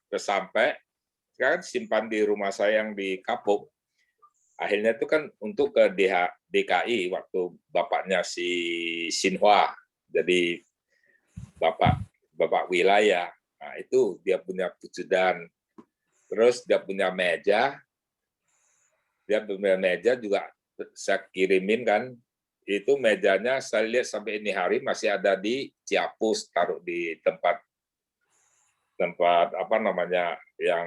tersampai. Sekarang simpan di rumah saya yang di Kapuk. Akhirnya itu kan untuk ke DKI waktu bapaknya si Xinhua, jadi bapak wilayah. Nah, itu dia punya pucudan. Terus dia punya meja juga saya kirimin kan. Itu mejanya saya lihat sampai ini hari masih ada di Ciapus, taruh di tempat apa namanya yang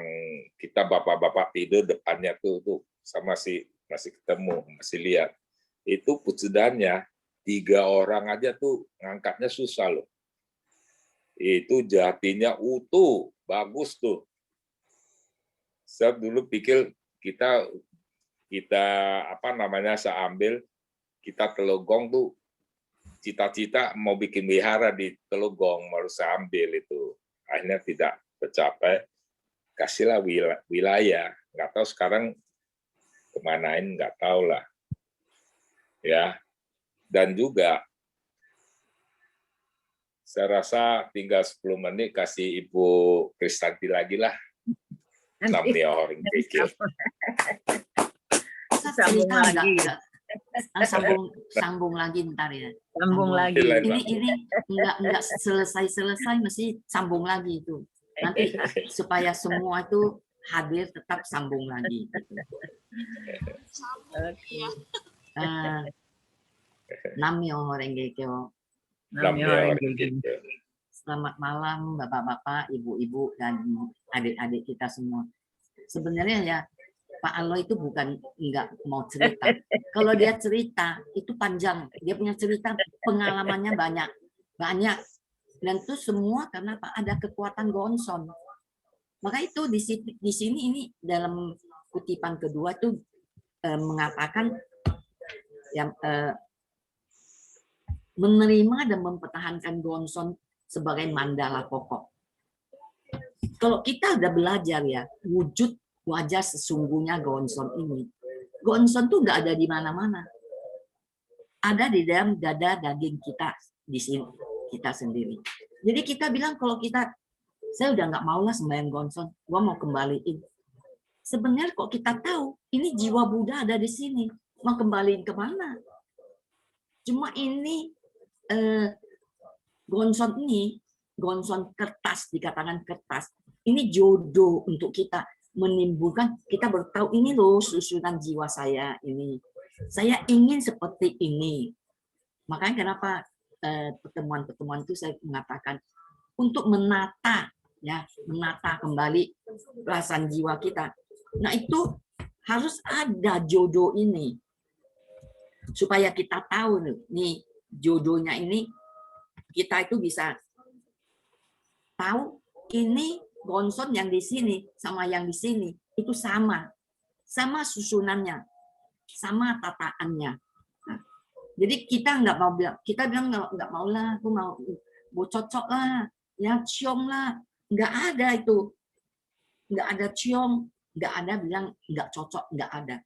kita bapak-bapak tidur depannya tuh sama masih ketemu, masih lihat. Itu pucudannya 3 orang aja tuh ngangkatnya susah loh. Itu jatinya utuh, bagus tuh. Saya dulu pikir kita apa namanya saya ambil, kita Telogong tuh cita-cita mau bikin wihara di Telogong, baru saya ambil itu. Akhirnya tidak tercapai. Kasihlah wilayah, nggak tahu sekarang kemanain, nggak tahu lah. Ya, dan juga saya rasa tinggal 10 menit kasih Ibu Kristanti lagi lah. Namanya orang kecil. Sambung lagi. Sambung lagi ntar ya. Sambung lagi. Ini enggak selesai mesti sambung lagi itu. Nanti supaya semua itu hadir tetap sambung lagi. Namyo Renge Kyo. Selamat malam Bapak-bapak, Ibu-ibu dan adik-adik kita semua. Sebenarnya ya Pak Aloy itu bukan nggak mau cerita. Kalau dia cerita itu panjang. Dia punya cerita, pengalamannya banyak. Dan itu semua karena Pak ada kekuatan Gonson. Maka itu di sini ini dalam kutipan kedua itu mengatakan yang menerima dan mempertahankan Gonson sebagai mandala pokok. Kalau kita udah belajar ya wujud wajah sesungguhnya Gonson ini. Gonson tuh nggak ada di mana-mana. Ada di dalam dada daging kita di sini kita sendiri. Jadi kita bilang kalau saya udah nggak mau lah sembahyang Gonson, gua mau kembaliin. Sebenarnya kok kita tahu ini jiwa Buddha ada di sini, mau kembaliin kemana? Cuma ini Gonson kertas, dikatakan kertas. Ini jodoh untuk kita menimbulkan, kita baru tahu ini loh susunan jiwa saya ini. Saya ingin seperti ini. Makanya kenapa pertemuan-pertemuan itu saya mengatakan untuk menata kembali perasaan jiwa kita. Nah itu harus ada jodoh ini supaya kita tahu nih jodohnya ini, kita itu bisa tahu ini Gonson yang di sini sama yang di sini itu sama susunannya, sama tataannya. Nah, jadi kita nggak mau bilang, nggak mau lah, aku mau cocok lah, ya ciong lah, nggak ada itu, nggak ada ciong, nggak ada bilang nggak cocok, nggak ada.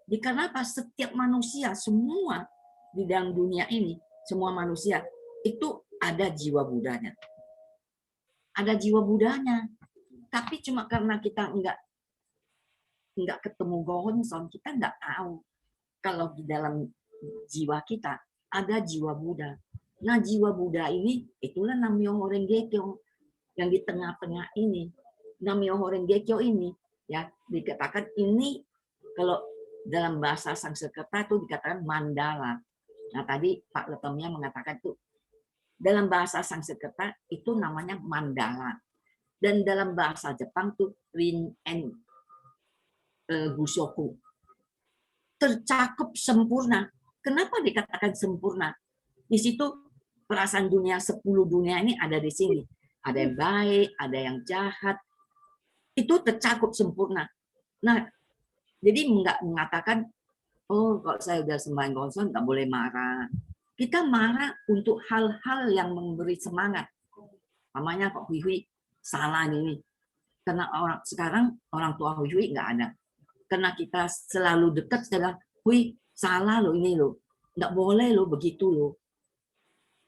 Jadi kenapa setiap manusia semua di dalam dunia ini, semua manusia itu ada jiwa Budanya. Ada jiwa Budanya. Tapi cuma karena kita nggak ketemu Gonson, kita nggak tahu kalau di dalam jiwa kita ada jiwa Buddha. Nah, jiwa Buddha ini itulah Nam-myoho Renge Kyo yang di tengah-tengah ini. Nam-myoho Renge Kyo ini ya dikatakan ini kalau dalam bahasa Sanskerta itu dikatakan mandala. Nah, tadi Pak Letomnya mengatakan itu dalam bahasa Sanskerta itu namanya mandala. Dan dalam bahasa Jepang tuh Rin en Gusoku. Tercakup sempurna. Kenapa dikatakan sempurna? Di situ perasaan dunia 10 dunia ini ada di sini. Ada yang baik, ada yang jahat. Itu tercakup sempurna. Nah, jadi nggak mengatakan, oh kalau saya udah sembahyang Gongsun nggak boleh marah. Kita marah untuk hal-hal yang memberi semangat. Namanya kok Hui salah ini. Karena sekarang orang tua Hui nggak ada. Karena kita selalu dekat dengan Hui salah lo ini lo, nggak boleh lo begitu lo.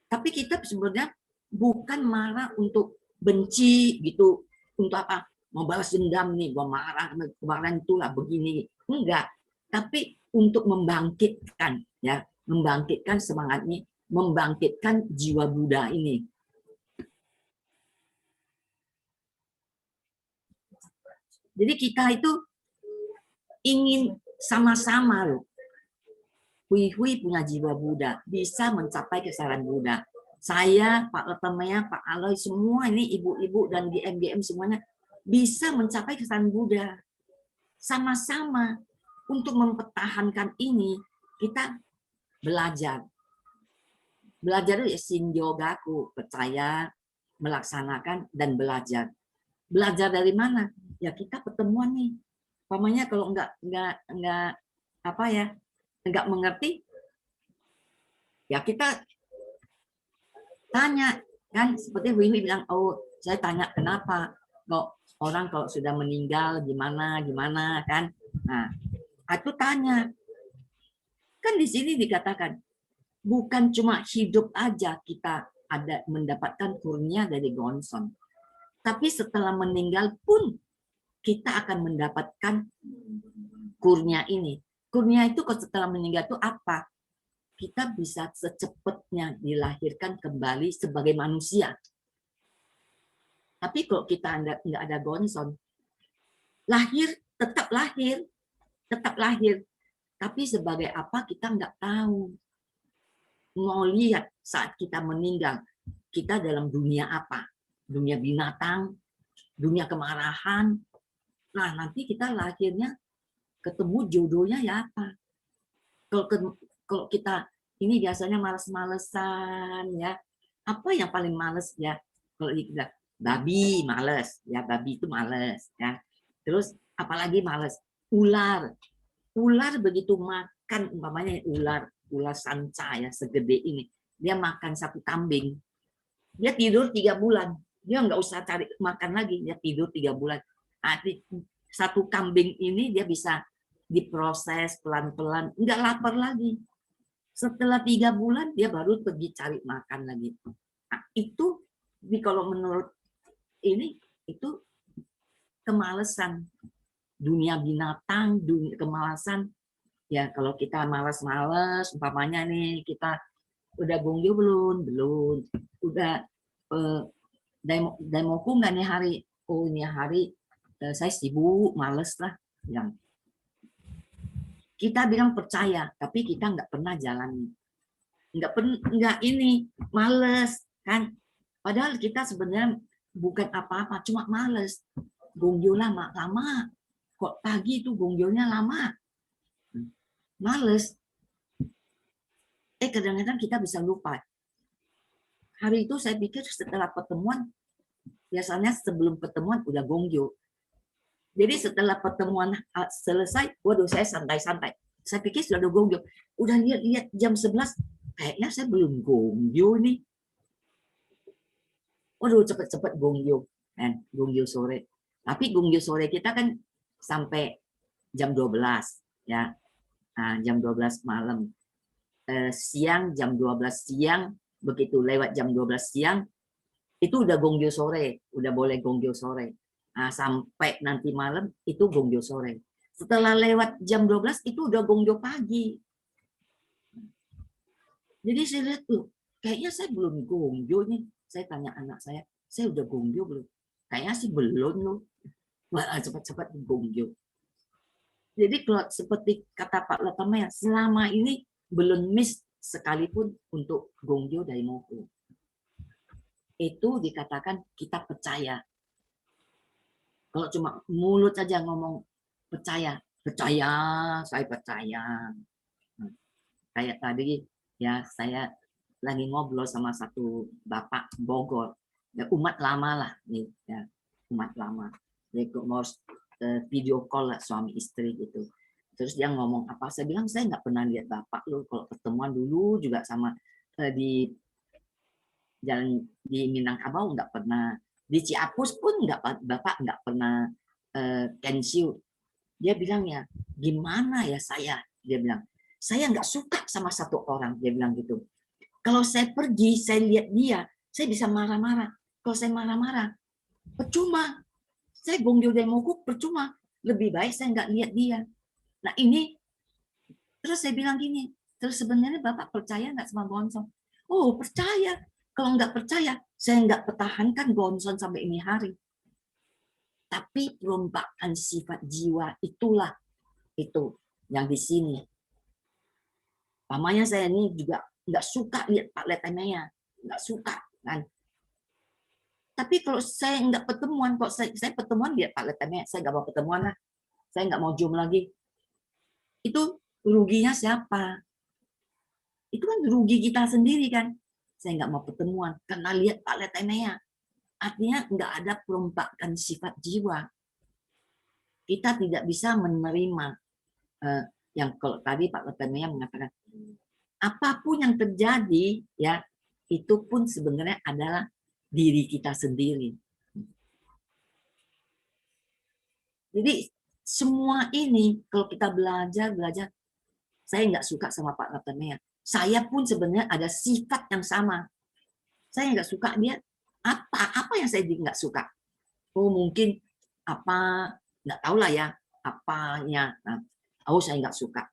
Tapi kita sebenarnya bukan marah untuk benci gitu, untuk apa? Mau balas dendam nih, gua marah kemarin itulah begini. Enggak, tapi untuk membangkitkan ya, membangkitkan semangatnya, membangkitkan jiwa Buddha ini. Jadi kita itu ingin sama-sama loh. Hui punya jiwa Buddha, bisa mencapai kesadaran Buddha. Saya, Pak Letemnya, Pak Aloy, semua ini ibu-ibu dan GM semuanya bisa mencapai kesadaran Buddha. Sama-sama untuk mempertahankan ini kita belajar. Belajar itu ya Shinjogaku, percaya, melaksanakan dan belajar. Belajar dari mana? Ya kita pertemuan nih. Pamannya kalau enggak apa ya, enggak mengerti, ya kita tanya kan, seperti Wiwi bilang, oh saya tanya kenapa kok orang kalau sudah meninggal gimana kan. Nah, aku tanya. Kan di sini dikatakan bukan cuma hidup aja kita ada mendapatkan kurnia dari Gongsun. Tapi setelah meninggal pun kita akan mendapatkan kurnia ini. Kurnia itu kalau setelah meninggal itu apa? Kita bisa secepatnya dilahirkan kembali sebagai manusia. Tapi kalau kita nggak ada Gongsun, tetap lahir. Tapi sebagai apa kita nggak tahu. Mau lihat saat kita meninggal, kita dalam dunia apa? Dunia binatang, dunia kemarahan. Nah, nanti kita lahirnya ketemu jodohnya ya apa? Kalau kita ini biasanya males-malesan ya. Apa yang paling males ya? Kalau kita babi males, ya babi itu males ya. Terus apalagi males? Ular. Ular begitu makan umpamanya ular sanca ya segede ini. Dia makan satu kambing. Dia tidur 3 bulan. Dia nggak usah cari makan lagi, dia tidur 3 bulan. Satu kambing ini dia bisa diproses pelan-pelan, nggak lapar lagi. Setelah 3 bulan dia baru pergi cari makan lagi. Nah, itu kalau menurut ini itu kemalasan dunia binatang, dunia kemalasan. Ya kalau kita malas-malas, umpamanya nih kita udah gongyo belum, udah demoku nggak nih hari, oh ini hari saya sibuk, males lah, yang kita bilang percaya, tapi kita nggak pernah jalani, nggak ini males kan, padahal kita sebenarnya bukan apa-apa, cuma males, gongyo lama, kok pagi itu gongyonya lama, males. Kadang-kadang kita bisa lupa. Hari itu saya pikir setelah pertemuan, biasanya sebelum pertemuan udah gongyo. Jadi setelah pertemuan selesai, waduh saya santai-santai. Saya pikir sudah ada gongyo. Udah lihat jam 11, kayaknya saya belum gongyo nih. Waduh cepet-cepet gongyo. Gongyo sore. Tapi gongyo sore kita kan sampai jam 12 ya. Nah, jam 12 malam. Siang jam 12 siang, begitu lewat jam 12 siang itu udah gongyo sore, udah boleh gongyo sore. Nah, sampai nanti malam itu gongyo sore. Setelah lewat jam 12 itu udah gongyo pagi. Jadi saya lihat tuh, kayaknya saya belum gongyo nih. Saya tanya anak saya udah gongyo belum? Kayaknya sih belum loh. Wah, cepat-cepat gongyo. Jadi kalau seperti kata Pak Latama ya, selama ini belum miss sekalipun untuk gongyo daimoku. Itu dikatakan kita percaya. Kalau cuma mulut aja ngomong percaya, saya percaya. Kayak tadi ya saya lagi ngobrol sama satu bapak Bogor, ya, umat lama lah nih, ya, umat lama. Dia mau video call lah suami istri gitu. Terus dia ngomong apa? Saya bilang saya nggak pernah lihat bapak lo kalau ketemuan dulu juga sama di jalan di Minangkabau nggak pernah, di Ciapus pun bapak nggak pernah pensiun. Dia bilang ya gimana ya saya, dia bilang saya nggak suka sama satu orang, dia bilang gitu. Kalau saya pergi, saya lihat dia, saya bisa marah-marah. Kalau saya marah-marah, percuma. Saya gongyo daimoku percuma. Lebih baik saya nggak lihat dia. Nah ini, terus saya bilang gini, terus sebenarnya Bapak percaya nggak sama Bonson? Oh percaya. Kalau nggak percaya, saya nggak pertahankan Bonson sampai ini hari. Tapi perombakan sifat jiwa itulah itu yang di sini. Pamannya saya ini juga nggak suka lihat Pak Letemea, nggak suka kan. Tapi kalau saya nggak pertemuan, kok saya pertemuan lihat Pak Letemea, saya nggak mau pertemuan lah, saya nggak mau zoom lagi. Itu ruginya siapa? Itu kan rugi kita sendiri kan. Saya nggak mau pertemuan karena lihat Pak Letemea. Artinya nggak ada perombakan sifat jiwa. Kita tidak bisa menerima yang kalau tadi Pak Letemea mengatakan apapun yang terjadi ya itu pun sebenarnya adalah diri kita sendiri. Jadi semua ini kalau kita belajar, saya nggak suka sama Pak Letemea. Saya pun sebenarnya ada sifat yang sama. Saya nggak suka dia apa yang saya nggak suka. Oh mungkin apa nggak tahu lah ya apanya. Oh saya nggak suka.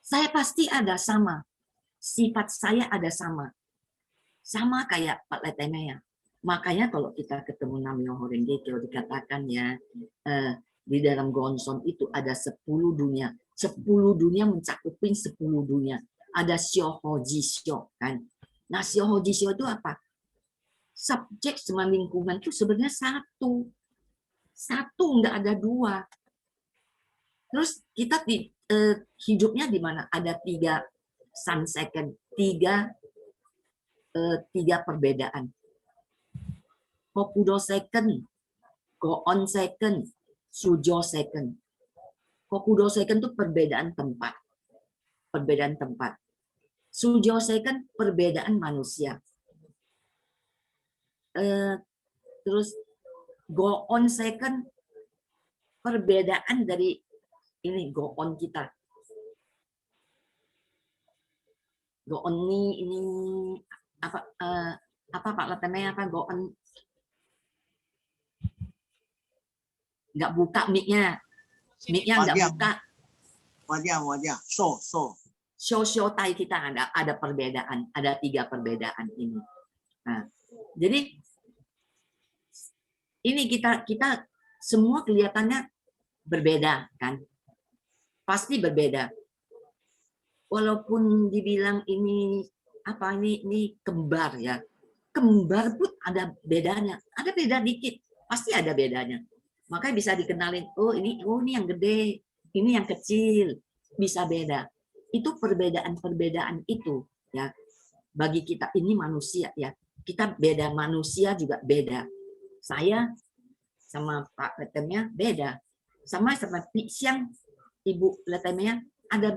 Saya pasti ada sama. Sifat saya ada sama kayak Pak Letemea. Makanya kalau kita ketemu Namyo Horenge Kyo dikatakan ya di dalam Gonson itu ada 10 dunia. 10 dunia mencakupin 10 dunia. Ada Syoho Jisyo kan. Nah Syoho Jisyo itu apa? Subjek sama lingkungan itu sebenarnya satu. Satu nggak ada dua. Terus kita hidupnya di mana? Ada 3 sun second, 3 perbedaan. Kokudo second, Go-on second, Sujo second. Kokudo second itu perbedaan tempat. Perbedaan tempat. Sujo second perbedaan manusia. Terus Go-on second perbedaan dari ini Go-on kita. Go-on ini apa Pak Letemea apa Go-on nggak buka mic-nya nggak buka. Wajah, show tai kita ada perbedaan, ada 3 perbedaan ini. Nah, jadi ini kita semua kelihatannya berbeda kan, pasti berbeda. Walaupun dibilang ini apa ini kembar ya, kembar pun ada bedanya, ada beda dikit, pasti ada bedanya. Makanya bisa dikenalin, oh ini yang gede, ini yang kecil, bisa beda. Itu perbedaan itu ya. Bagi kita ini manusia ya, kita beda, manusia juga beda. Saya sama Pak Letemea beda, sama Siang Ibu Letemea ada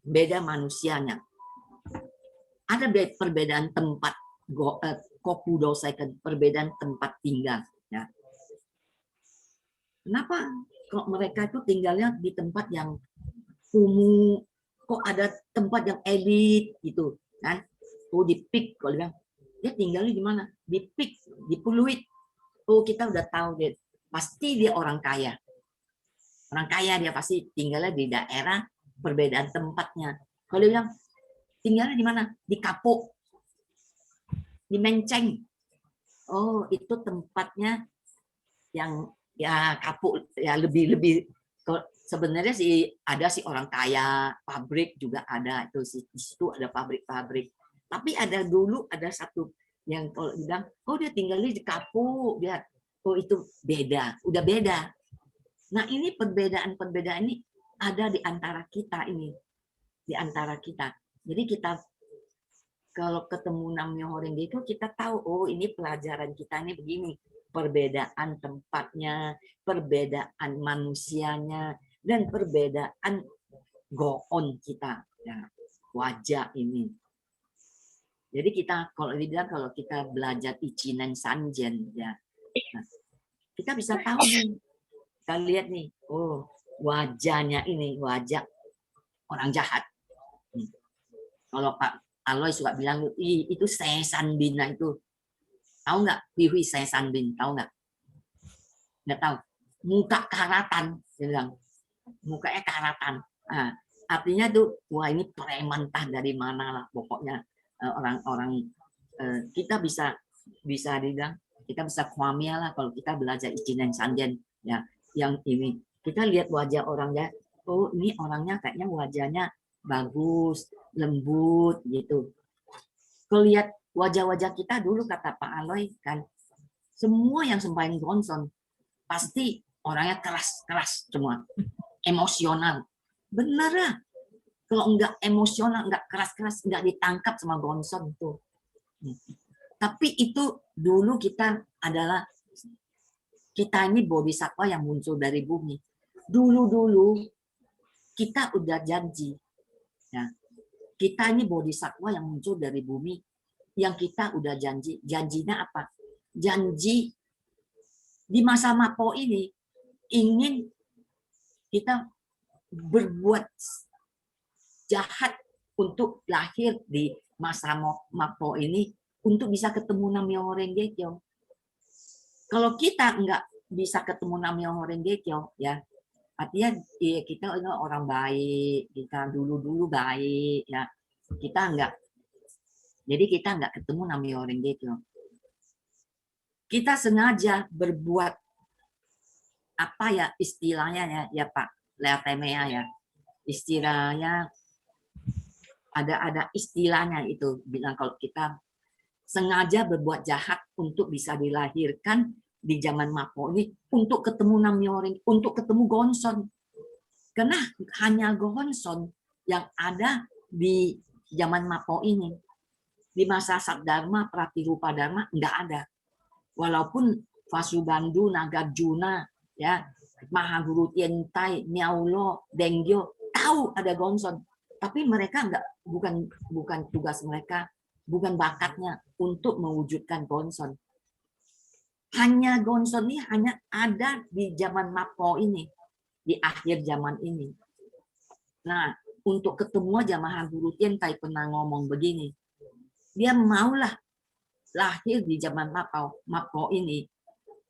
beda manusianya. Ada perbedaan tempat, Kokudo second, perbedaan tempat tinggal ya. Kenapa kok mereka itu tinggalnya di tempat yang kumuh, kok ada tempat yang elit gitu kan? Oh di Peak, kalau bilang dia tinggalnya di mana? Di Peak, di Puluit. Oh kita udah tahu dia pasti dia orang kaya. Orang kaya dia pasti tinggalnya di daerah, perbedaan tempatnya. Kalau dia bilang tinggalnya di mana? Di Kapuk, di Menceng. Oh, itu tempatnya yang ya Kapuk ya lebih sebenarnya sih ada sih orang kaya, pabrik juga ada itu sih, di situ ada pabrik-pabrik. Tapi dulu ada satu yang kalau bilang, oh dia tinggalnya di Kapuk, dia oh itu beda, udah beda. Nah ini perbedaan ini ada di antara kita ini, di antara kita. Jadi kita kalau ketemu Nam-myoho Renge Kyo kita tahu, oh ini pelajaran kita ini begini, perbedaan tempatnya, perbedaan manusianya, dan perbedaan go-on kita, ya, wajah ini. Jadi kita kalau dibilang kalau kita belajar Ichinen Sanjen, ya, nah, kita bisa tahu nih, kita lihat nih, oh wajahnya ini wajah orang jahat. Kalau Pak Aloy suka bilang itu Sesanbin, nah itu tahu nggak? Hui Sesanbin, tahu nggak? Nggak tahu. Muka karatan, dia bilang. Mukanya karatan. Nah, artinya tuh, wah ini preman tah dari mana lah, pokoknya orang-orang kita bisa dibilang, kita bisa kuamia lah kalau kita belajar Ichinen Sanjen, ya, yang ini kita lihat wajah orangnya, oh ini orangnya kayaknya wajahnya bagus, lembut gitu. Kelihat wajah-wajah kita dulu kata Pak Aloy kan, semua yang sembahyang Gonson pasti orangnya keras semua, emosional. Bener lah. Kalau enggak emosional, enggak keras-keras, enggak ditangkap sama Gonson tuh. Tapi itu dulu kita adalah ini bodhisatwa yang muncul dari bumi. Dulu kita udah janji. Ya. Kita ini bodhisatwa yang muncul dari bumi, yang kita udah janji. Janjinya apa? Janji di masa Mapo ini ingin kita berbuat jahat untuk lahir di masa Mapo ini untuk bisa ketemu Nam-myoho Renge Kyo. Kalau kita enggak bisa ketemu Nam-myoho Renge Kyo, ya artinya ya, kita orang baik, kita dulu baik, ya kita enggak. Jadi kita enggak ketemu Nam-myoho Renge Kyo. Kita sengaja berbuat apa ya istilahnya ya Pak Leatemea ya, istilahnya ada istilahnya itu bilang kalau kita sengaja berbuat jahat untuk bisa dilahirkan di zaman Mapo ini untuk ketemu Nam-myoho Renge, untuk ketemu Gonson. Karena hanya Gonson yang ada di zaman Mapo ini. Di masa Saddharma, Pratirupa Dharma enggak ada. Walaupun Vasubandhu, Nagarjuna, ya, Mahaguru Tientai, Nyaulo, Dengyo tahu ada Gonson, tapi mereka enggak, bukan tugas mereka, bukan bakatnya untuk mewujudkan Gonson. Hanya Gonson ini hanya ada di zaman Mapo ini, di akhir zaman ini. Nah, untuk ketemu aja Mahaguru Tientai pernah ngomong begini, dia maulah lahir di zaman Mapo ini,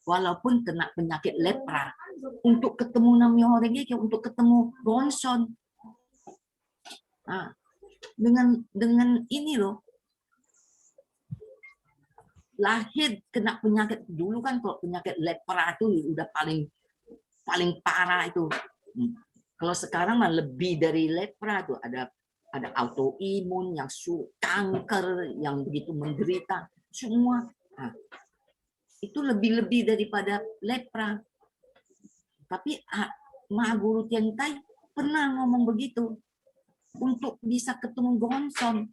walaupun kena penyakit lepra, untuk ketemu Nam-myoho Renge Kyo, untuk ketemu Gonson. Nah, dengan ini loh, lahir kena penyakit dulu kan, kalau penyakit lepra itu udah paling parah itu. Kalau sekarang mah lebih dari lepra tuh, ada autoimun, yang kanker, yang begitu menderita, semua. Nah, itu lebih daripada lepra. Tapi Mahaguru Tientai pernah ngomong begitu. Untuk bisa ketemu Gonson,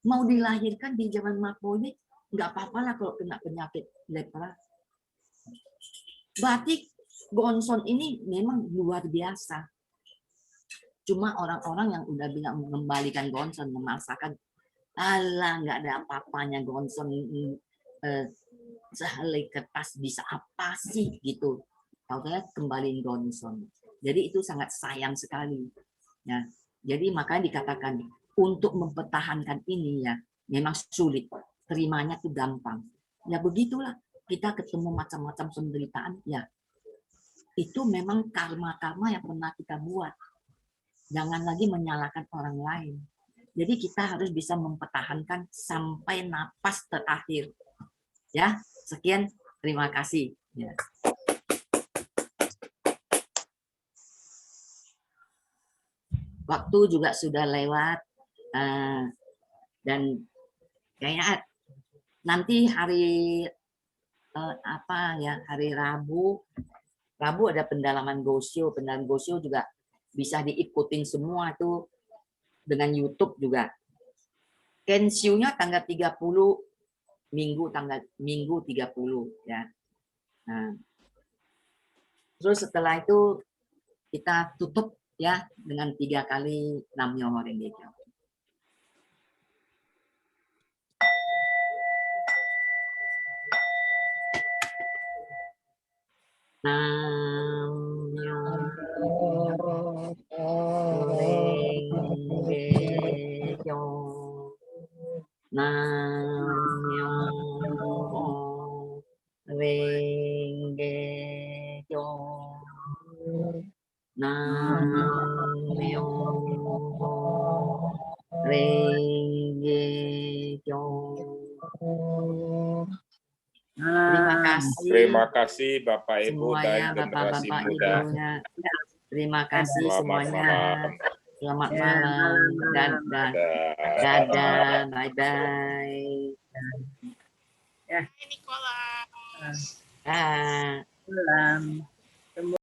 mau dilahirkan di zaman Mapo ini, nggak apa-apa lah kalau kena penyakit lepra. Berarti Gonson ini memang luar biasa. Cuma orang-orang yang udah bilang mengembalikan Gonson, memaksakan, alah nggak ada apa-apanya Gonson, sehelai kertas bisa apa sih gitu. Tahu-tahu kembaliin Gonson. Jadi itu sangat sayang sekali. Ya, jadi makanya dikatakan untuk mempertahankan ini ya memang sulit. Terimanya tuh gampang. Ya begitulah, kita ketemu macam-macam penderitaan ya. Itu memang karma-karma yang pernah kita buat. Jangan lagi menyalahkan orang lain. Jadi kita harus bisa mempertahankan sampai napas terakhir. Ya, sekian, terima kasih. Ya. Waktu juga sudah lewat dan kayaknya nanti hari hari Rabu ada pendalaman Gosio. Pendalaman Gosio juga bisa diikutin semua tuh dengan YouTube juga. Kensio-nya tanggal 30 Minggu 30 ya. Nah, terus setelah itu kita tutup ya dengan 3 kali Nam-myoho Renge Kyo. Nam-myoho Renge Kyo. Nam-myoho Renge Kyo. Nam-myoho Renge Kyo. Terima kasih. Terima kasih Bapak Ibu Semuanya, dan generasi Bapak-bapak, muda. Ibunya. Terima kasih Selamat semuanya. malam. Selamat malam. Dadah. Dadah. Dadah. Bye-bye. Hai Nicholas. Ah. Malam.